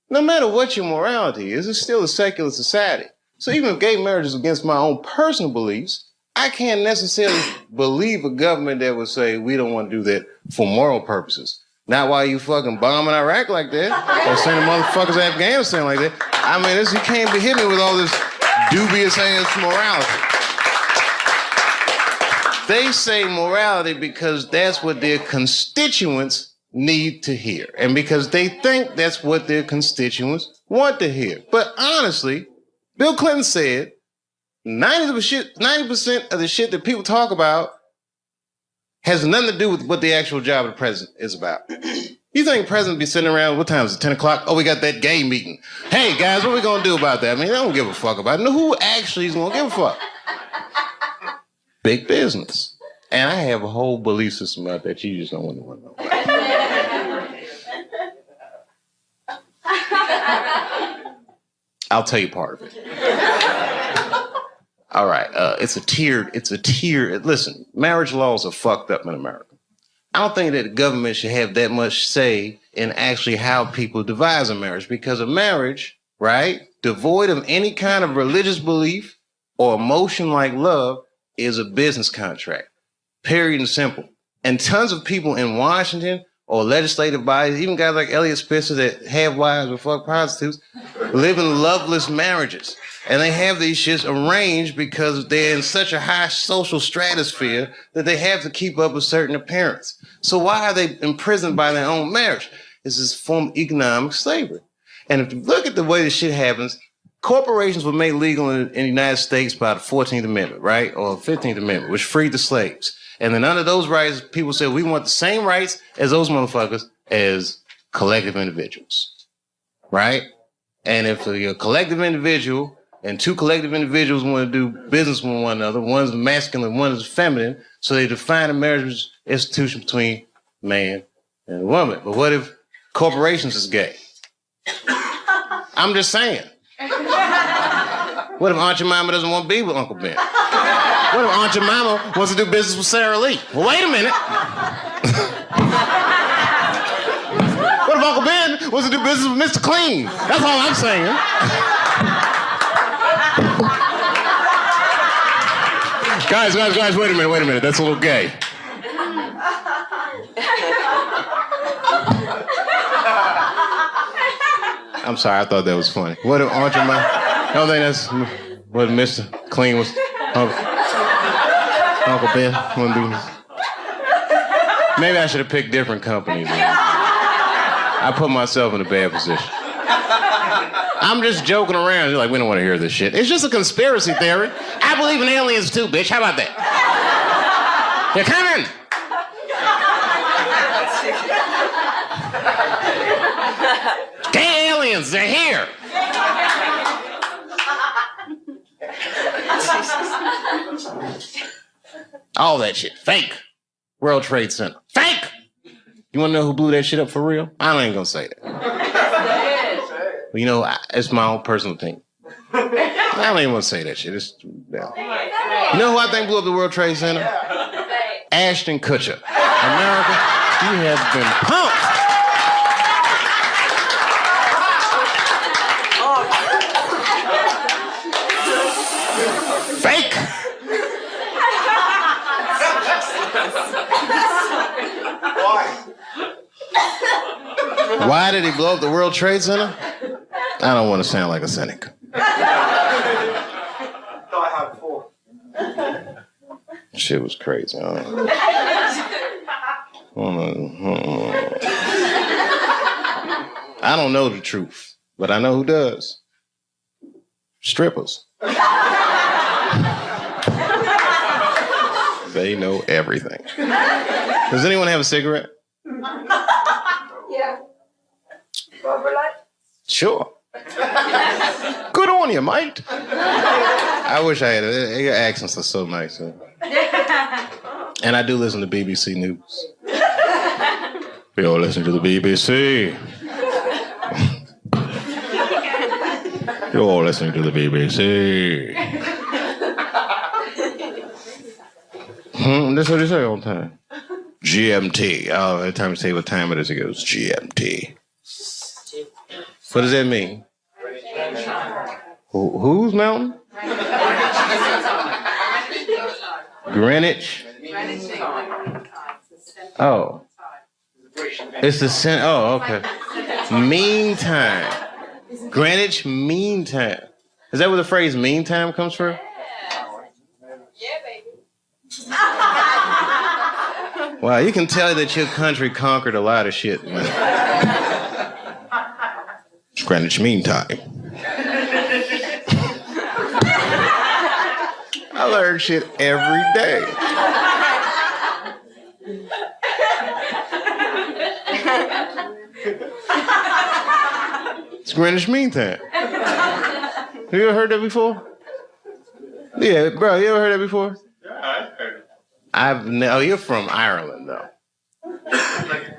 No matter what your morality is, it's still a secular society. So even if gay marriage is against my own personal beliefs, I can't necessarily believe a government that would say we don't want to do that for moral purposes. Not while you fucking bombing Iraq like that, or sending motherfuckers to Afghanistan like that. I mean, you can't be hitting me with all this dubious ass morality. They say morality because that's what their constituents need to hear. And because they think that's what their constituents want to hear. But honestly, Bill Clinton said 90% of the shit that people talk about has nothing to do with what the actual job of the president is about. You think the president be sitting around, what time is it, 10 o'clock? Oh, we got that gay meeting. Hey, guys, what are we going to do about that? I mean, they don't give a fuck about it. No, who actually is going to give a fuck? Big business. And I have a whole belief system out that you just don't want to know about. I'll tell you part of it. All right, it's a tiered, listen, marriage laws are fucked up in America. I don't think that the government should have that much say in actually how people devise a marriage, because a marriage, right, devoid of any kind of religious belief or emotion like love is a business contract, period and simple. And tons of people in Washington or legislative bodies, even guys like Elliot Spitzer that have wives or fuck prostitutes, live in loveless marriages. And they have these shits arranged because they're in such a high social stratosphere that they have to keep up a certain appearance. So why are they imprisoned by their own marriage? It's this form of economic slavery. And if you look at the way this shit happens, corporations were made legal in the United States by the 14th Amendment, right? Or 15th Amendment, which freed the slaves. And then under those rights, people said, we want the same rights as those motherfuckers as collective individuals, right? And if you're a collective individual and two collective individuals want to do business with one another, one's masculine, one is feminine, so they define a marriage institution between man and woman. But what if corporations is gay? I'm just saying. What if Aunt Jemima doesn't want to be with Uncle Ben? What if Aunt Jemima wants to do business with Sarah Lee? Well, wait a minute. What if Uncle Ben wants to do business with Mr. Clean? That's all I'm saying. Guys, wait a minute. That's a little gay. I'm sorry, I thought that was funny. What if Aunt Jemima? I don't think that's what Mr. Clean was. Uncle Ben want to do. Maybe I should have picked different companies. I put myself in a bad position. I'm just joking around. You're like, we don't want to hear this shit. It's just a conspiracy theory. I believe in aliens too, bitch. How about that? They're coming. Gay aliens, they're here. All that shit, fake. World Trade Center, fake. You want to know who blew that shit up for real? I ain't gonna say that. Well, you know, it's my own personal thing. I don't even want to say that shit. It's, yeah. You know who I think blew up the World Trade Center? Ashton Kutcher. America, you have been punked. Fake. Why did he blow up the World Trade Center? I don't want to sound like a cynic. Shit was crazy. I don't know the truth, but I know who does. Strippers. They know everything. Does anyone have a cigarette? Yeah. Rubber light? Sure. Good on you, mate. I wish I had it. Your accents are so nice. Huh? And I do listen to BBC News. We all listen to the BBC. You're all listening to the BBC. That's what they say all the time. GMT. Oh, every time you say what time it is, it goes GMT. What does that mean? Whose mountain? Greenwich. Oh. It's the center. Oh, okay. Meantime. Greenwich Mean Time. Is that where the phrase mean time comes from? Yeah, baby. Wow, you can tell that your country conquered a lot of shit, man. Greenwich Mean Time. I learn shit every day. It's Greenwich Mean Time. Have you ever heard that before? Yeah, bro, you ever heard that before? Yeah, I've heard it. Oh, you're from Ireland, though. Like,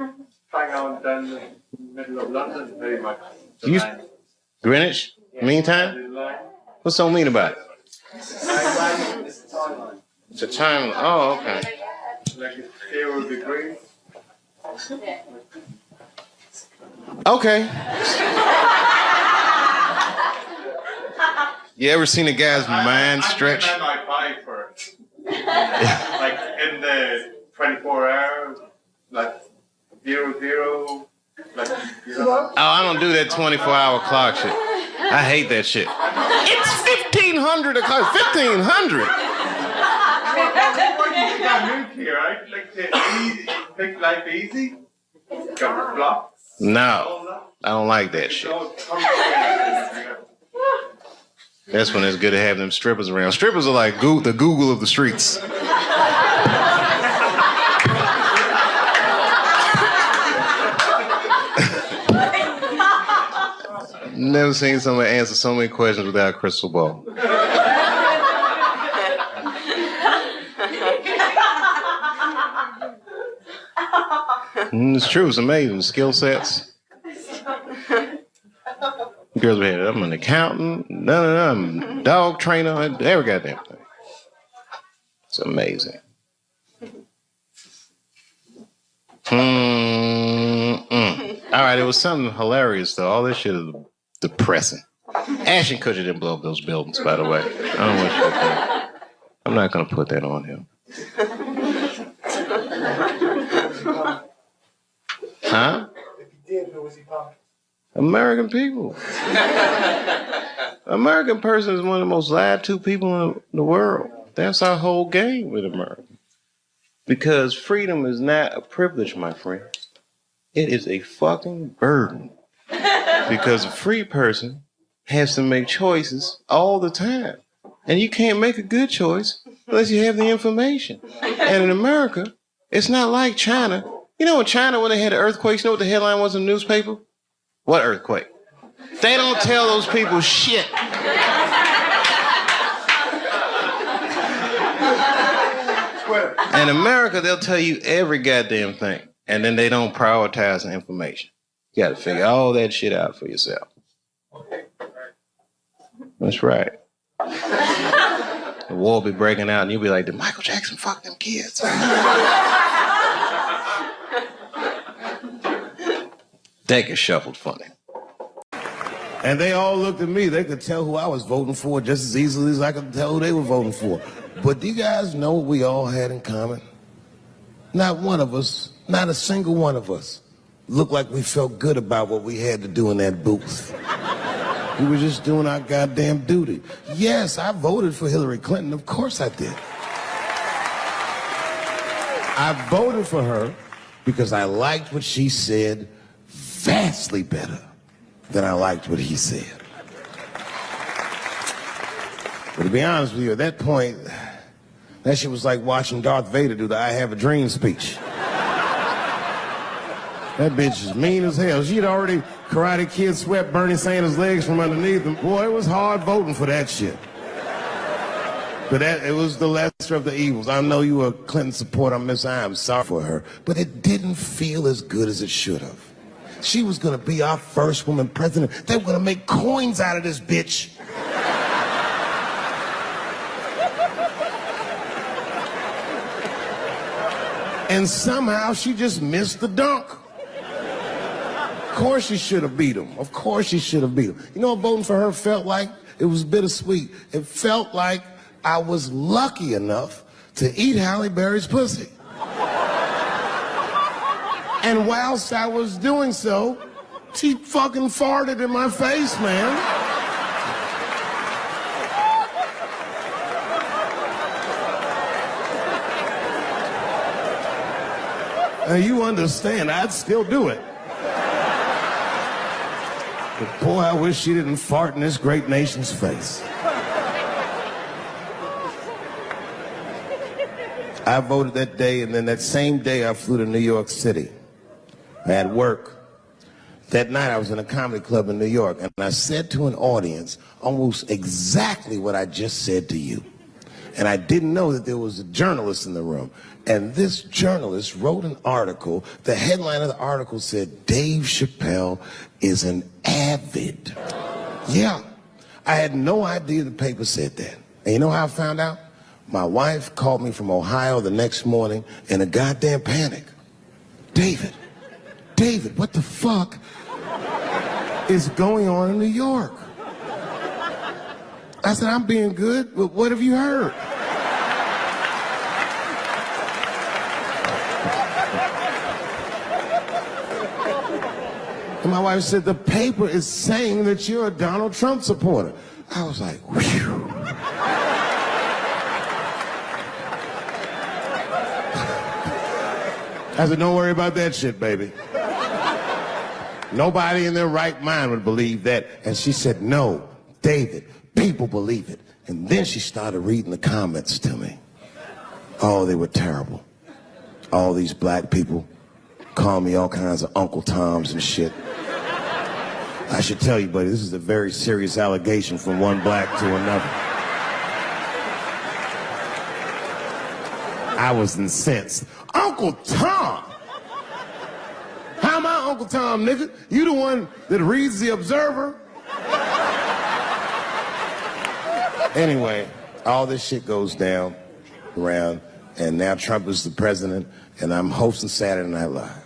hang on down the middle of London, very much. Greenwich Mean Time? What's so mean about it? It's a time. Oh, okay. Like it's 0 degrees. Okay. You ever seen a guy's mind stretch? I might buy for it. Like in the 24 hours, like 0, like, you know. Oh, I don't do that 24-hour clock shit. I hate that shit. It's 1500 o'clock. 1500. You got nuclear, right? Like to make life easy. Got blocks. No, I don't like that shit. That's when it's good to have them strippers around. Strippers are like the Google of the streets. Never seen somebody answer so many questions without a crystal ball. It's true, it's amazing. Skill sets. Girls be here, I'm an accountant, I'm a dog trainer, every goddamn thing. It's amazing. All right, it was something hilarious, though. All this shit is depressing. Ashton Kutcher didn't blow up those buildings, by the way. I don't want you to think. I'm not going to put that on him. Huh? If he did, who was he pumping? American people. American person is one of the most lied to people in the world. That's our whole game with America. Because freedom is not a privilege, my friend. It is a fucking burden. Because a free person has to make choices all the time. And you can't make a good choice unless you have the information. And in America, it's not like China. You know in China when they had the earthquakes, you know what the headline was in the newspaper? What earthquake? They don't tell those people shit. In America, they'll tell you every goddamn thing. And then they don't prioritize the information. You got to figure all that shit out for yourself. That's right. The war will be breaking out, and you'll be like, did Michael Jackson fuck them kids? That gets shuffled funny. And they all looked at me. They could tell who I was voting for just as easily as I could tell who they were voting for. But do you guys know what we all had in common? Not one of us, not a single one of us, looked like we felt good about what we had to do in that booth. We were just doing our goddamn duty. Yes, I voted for Hillary Clinton. Of course I did. I voted for her because I liked what she said vastly better than I liked what he said. But to be honest with you, at that point, that shit was like watching Darth Vader do the I Have a Dream speech. That bitch is mean as hell. She'd already Karate Kid swept Bernie Sanders' legs from underneath him. Boy, it was hard voting for that shit. But it was the lesser of the evils. I know you were a Clinton supporter, Miss I. I'm sorry for her. But it didn't feel as good as it should have. She was gonna be our first woman president. They were gonna make coins out of this bitch. And somehow she just missed the dunk. Of course she should have beat him. Of course she should have beat him. You know what voting for her felt like? It was bittersweet. It felt like I was lucky enough to eat Halle Berry's pussy. And whilst I was doing so, she fucking farted in my face, man. Now you understand, I'd still do it. But boy, I wish she didn't fart in this great nation's face. I voted that day, and then that same day I flew to New York City. I had work. That night I was in a comedy club in New York, and I said to an audience almost exactly what I just said to you. And I didn't know that there was a journalist in the room. And this journalist wrote an article. The headline of the article said, Dave Chappelle is an avid. Yeah, I had no idea the paper said that. And you know how I found out? My wife called me from Ohio the next morning in a goddamn panic. David, what the fuck is going on in New York? I said, I'm being good, but what have you heard? And my wife said, the paper is saying that you're a Donald Trump supporter. I was like, whew. I said, don't worry about that shit, baby. Nobody in their right mind would believe that. And she said, no, David, people believe it. And then she started reading the comments to me. Oh, they were terrible. All these black people call me all kinds of Uncle Toms and shit. I should tell you, buddy, this is a very serious allegation from one black to another. I was incensed. Uncle Tom? How am I Uncle Tom, nigga? You the one that reads the Observer? Anyway, all this shit goes down around, and now Trump is the president, and I'm hosting Saturday Night Live.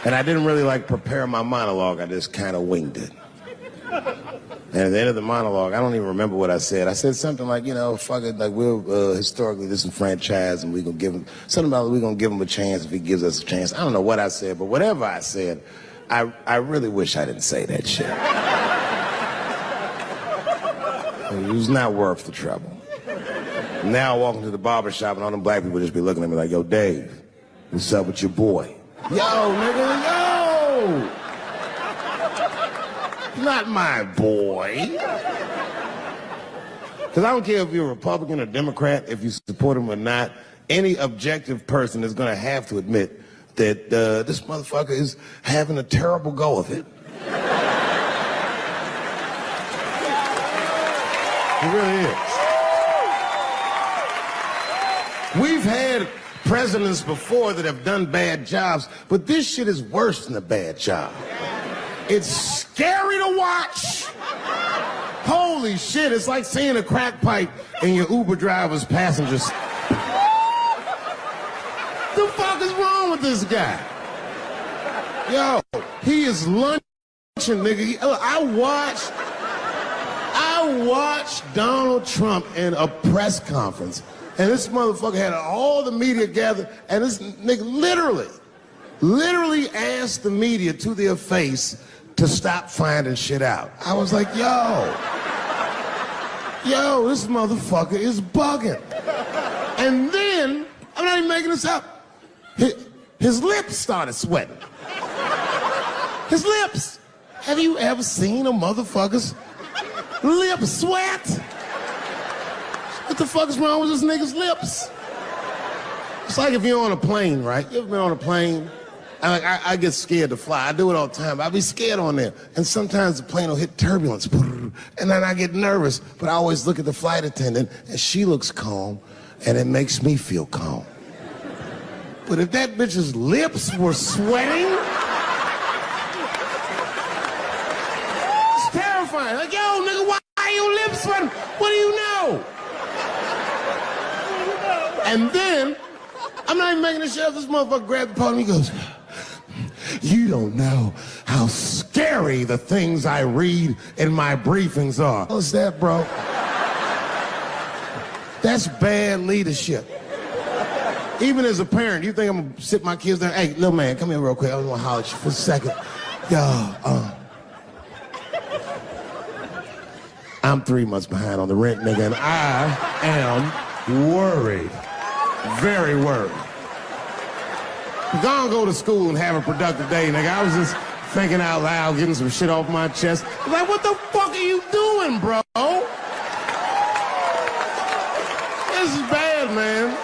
And I didn't really prepare my monologue. I just kind of winged it. And at the end of the monologue, I don't even remember what I said. I said something like, you know, fuck it, like we're historically disenfranchised, and we're gonna give him something about we're gonna give him a chance if he gives us a chance. I don't know what I said, but whatever I said, I really wish I didn't say that shit. It was not worth the trouble. Now I walk into the barbershop and all them black people just be looking at me like, yo, Dave, what's up with your boy? Yo, nigga, yo! Not my boy. Because I don't care if you're a Republican or Democrat, if you support him or not, any objective person is going to have to admit that this motherfucker is having a terrible go of it. It really is. We've had presidents before that have done bad jobs, but this shit is worse than a bad job. It's scary to watch. Holy shit, it's like seeing a crack pipe in your Uber driver's passengers. The fuck is wrong with this guy? Yo, he is lunching, nigga. I watched Donald Trump in a press conference, and this motherfucker had all the media gathered, and this nigga literally asked the media to their face to stop finding shit out. I was like, yo, this motherfucker is bugging. And then, I'm not even making this up, his lips started sweating. His lips. Have you ever seen a motherfucker's lip sweat? What the fuck is wrong with this nigga's lips? It's like if you're on a plane, right? You ever been on a plane? I get scared to fly. I do it all the time. I be scared on there. And sometimes the plane will hit turbulence. And then I get nervous. But I always look at the flight attendant, and she looks calm, and it makes me feel calm. But if that bitch's lips were sweating, it's terrifying. Like, yo, nigga, why are your lips sweating? What do you know? And then, I'm not even making this shit up. This motherfucker grabbed the podium, he goes, you don't know how scary the things I read in my briefings are. What's that, bro? That's bad leadership. Even as a parent, you think I'm gonna sit my kids down? Hey, little man, come here real quick. I just wanna holler at you for a second. Yo, I'm 3 months behind on the rent, nigga, and I am worried. Very worried. Go to school and have a productive day, nigga. I was just thinking out loud, getting some shit off my chest. Like, what the fuck are you doing, bro? This is bad, man.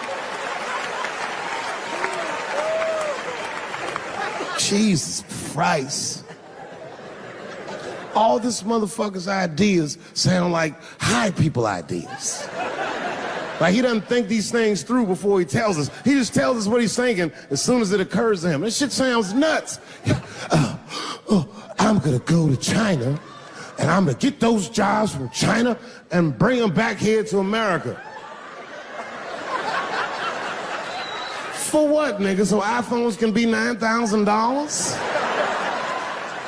Jesus Christ. All this motherfucker's ideas sound like high people ideas. Like, he doesn't think these things through before he tells us. He just tells us what he's thinking as soon as it occurs to him. This shit sounds nuts. I'm gonna go to China, and I'm gonna get those jobs from China and bring them back here to America. For what, nigga? So iPhones can be $9,000?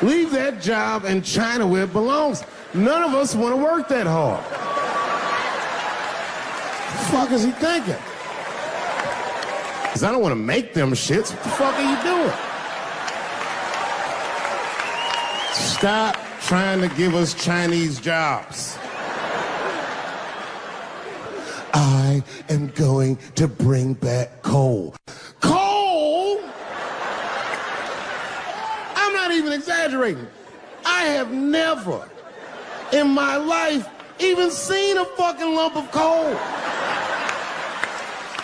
Leave that job in China where it belongs. None of us want to work that hard. What the fuck is he thinking? Because I don't want to make them shits. What the fuck are you doing? Stop trying to give us Chinese jobs. I am going to bring back coal. Coal? I'm not even exaggerating. I have never in my life even seen a fucking lump of coal.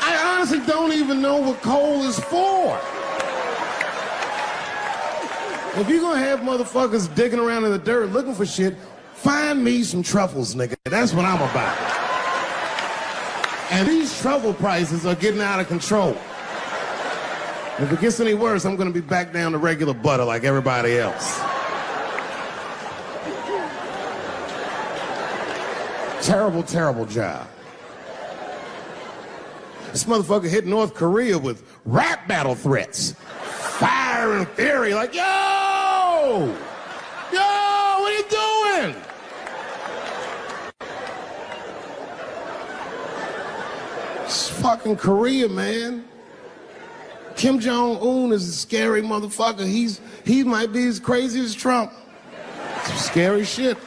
I honestly don't even know what coal is for. If you're gonna have motherfuckers digging around in the dirt looking for shit, find me some truffles, nigga. That's what I'm about. And these truffle prices are getting out of control. If it gets any worse, I'm gonna be back down to regular butter like everybody else. Terrible, terrible job. This motherfucker hit North Korea with rap battle threats. Fire and fury, like, yo! Yo, what are you doing? It's fucking Korea, man. Kim Jong-un is a scary motherfucker. He might be as crazy as Trump. Some scary shit.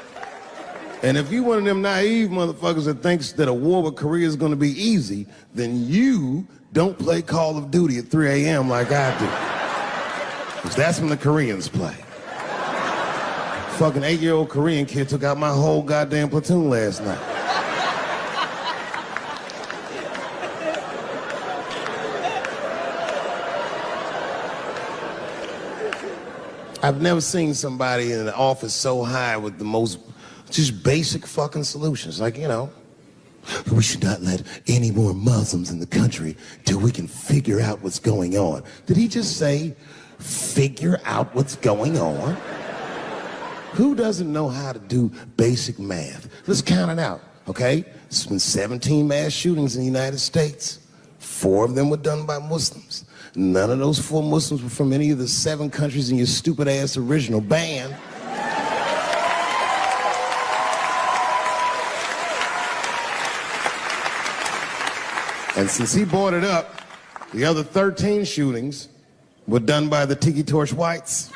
And if you one of them naive motherfuckers that thinks that a war with Korea is going to be easy, then you don't play Call of Duty at 3 a.m. like I do. Because that's when the Koreans play. Fucking 8-year-old Korean kid took out my whole goddamn platoon last night. I've never seen somebody in an office so high with the most just basic fucking solutions. Like, you know, We should not let any more Muslims in the country till we can figure out what's going on. Did he just say, figure out what's going on? Who doesn't know how to do basic math? Let's count it out, okay? There's been 17 mass shootings in the United States. 4 of them were done by Muslims. None of those 4 Muslims were from any of the 7 countries in your stupid-ass original band. And since he brought it up, the other 13 shootings were done by the Tiki Torch Whites.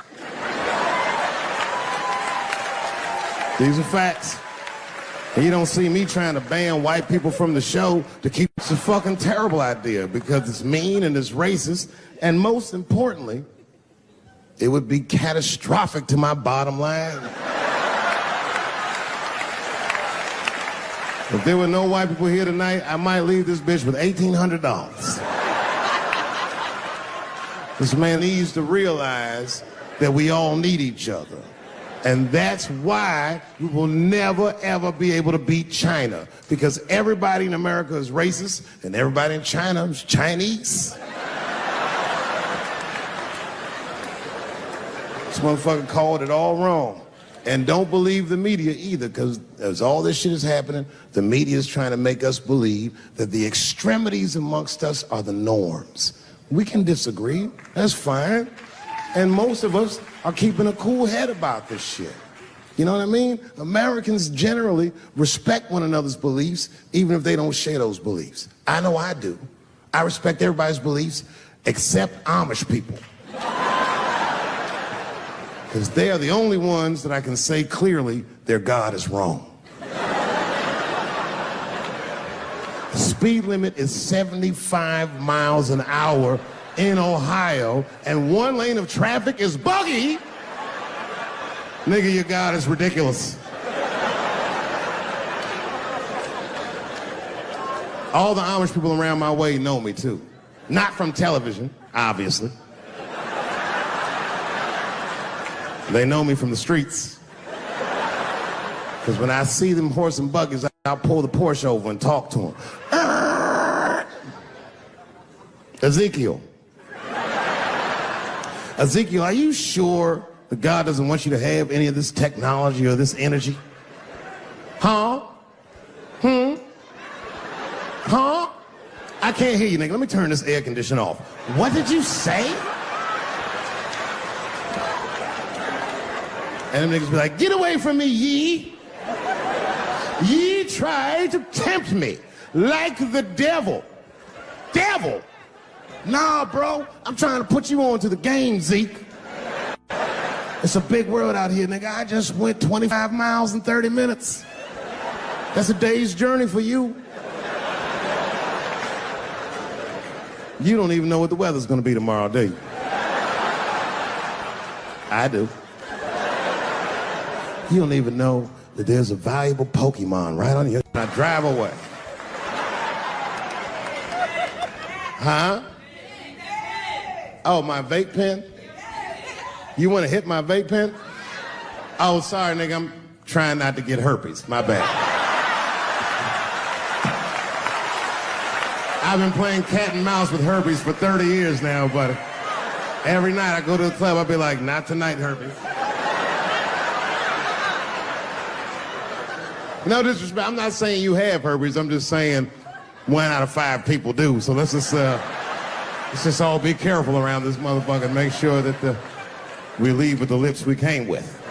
These are facts. And you don't see me trying to ban white people from the show to keep. It's a fucking terrible idea because it's mean and it's racist. And most importantly, it would be catastrophic to my bottom line. If there were no white people here tonight, I might leave this bitch with $1,800. This man needs to realize that we all need each other. And that's why we will never, ever be able to beat China. Because everybody in America is racist, and everybody in China is Chinese. This motherfucker called it all wrong. And don't believe the media either, because as all this shit is happening, the media is trying to make us believe that the extremities amongst us are the norms. We can disagree, that's fine. And most of us are keeping a cool head about this shit. You know what I mean? Americans generally respect one another's beliefs, even if they don't share those beliefs. I know I do. I respect everybody's beliefs except Amish people. Because they are the only ones that I can say clearly their God is wrong. The speed limit is 75 miles an hour in Ohio, and 1 lane of traffic is buggy. Nigga, your God is ridiculous. All the Amish people around my way know me too. Not from television, obviously. They know me from the streets. Because when I see them horse and buggies, I'll pull the Porsche over and talk to them. Ezekiel, are you sure that God doesn't want you to have any of this technology or this energy? Huh? Huh? I can't hear you, nigga. Let me turn this air conditioner off. What did you say? And them niggas be like, get away from me, ye. Ye tried to tempt me like the devil. Devil? Nah, bro, I'm trying to put you on to the game, Zeke. It's a big world out here, nigga. I just went 25 miles in 30 minutes. That's a day's journey for you. You don't even know what the weather's gonna be tomorrow, do you? I do. You don't even know that there's a valuable Pokemon right on you. I drive away. Huh? Oh, my vape pen? You want to hit my vape pen? Oh, sorry, nigga. I'm trying not to get herpes. My bad. I've been playing cat and mouse with herpes for 30 years now, buddy. Every night I go to the club, I'll be like, not tonight, herpes. No disrespect. I'm not saying you have herpes. I'm just saying 1 out of 5 people do. So let's just all be careful around this motherfucker and make sure that we leave with the lips we came with.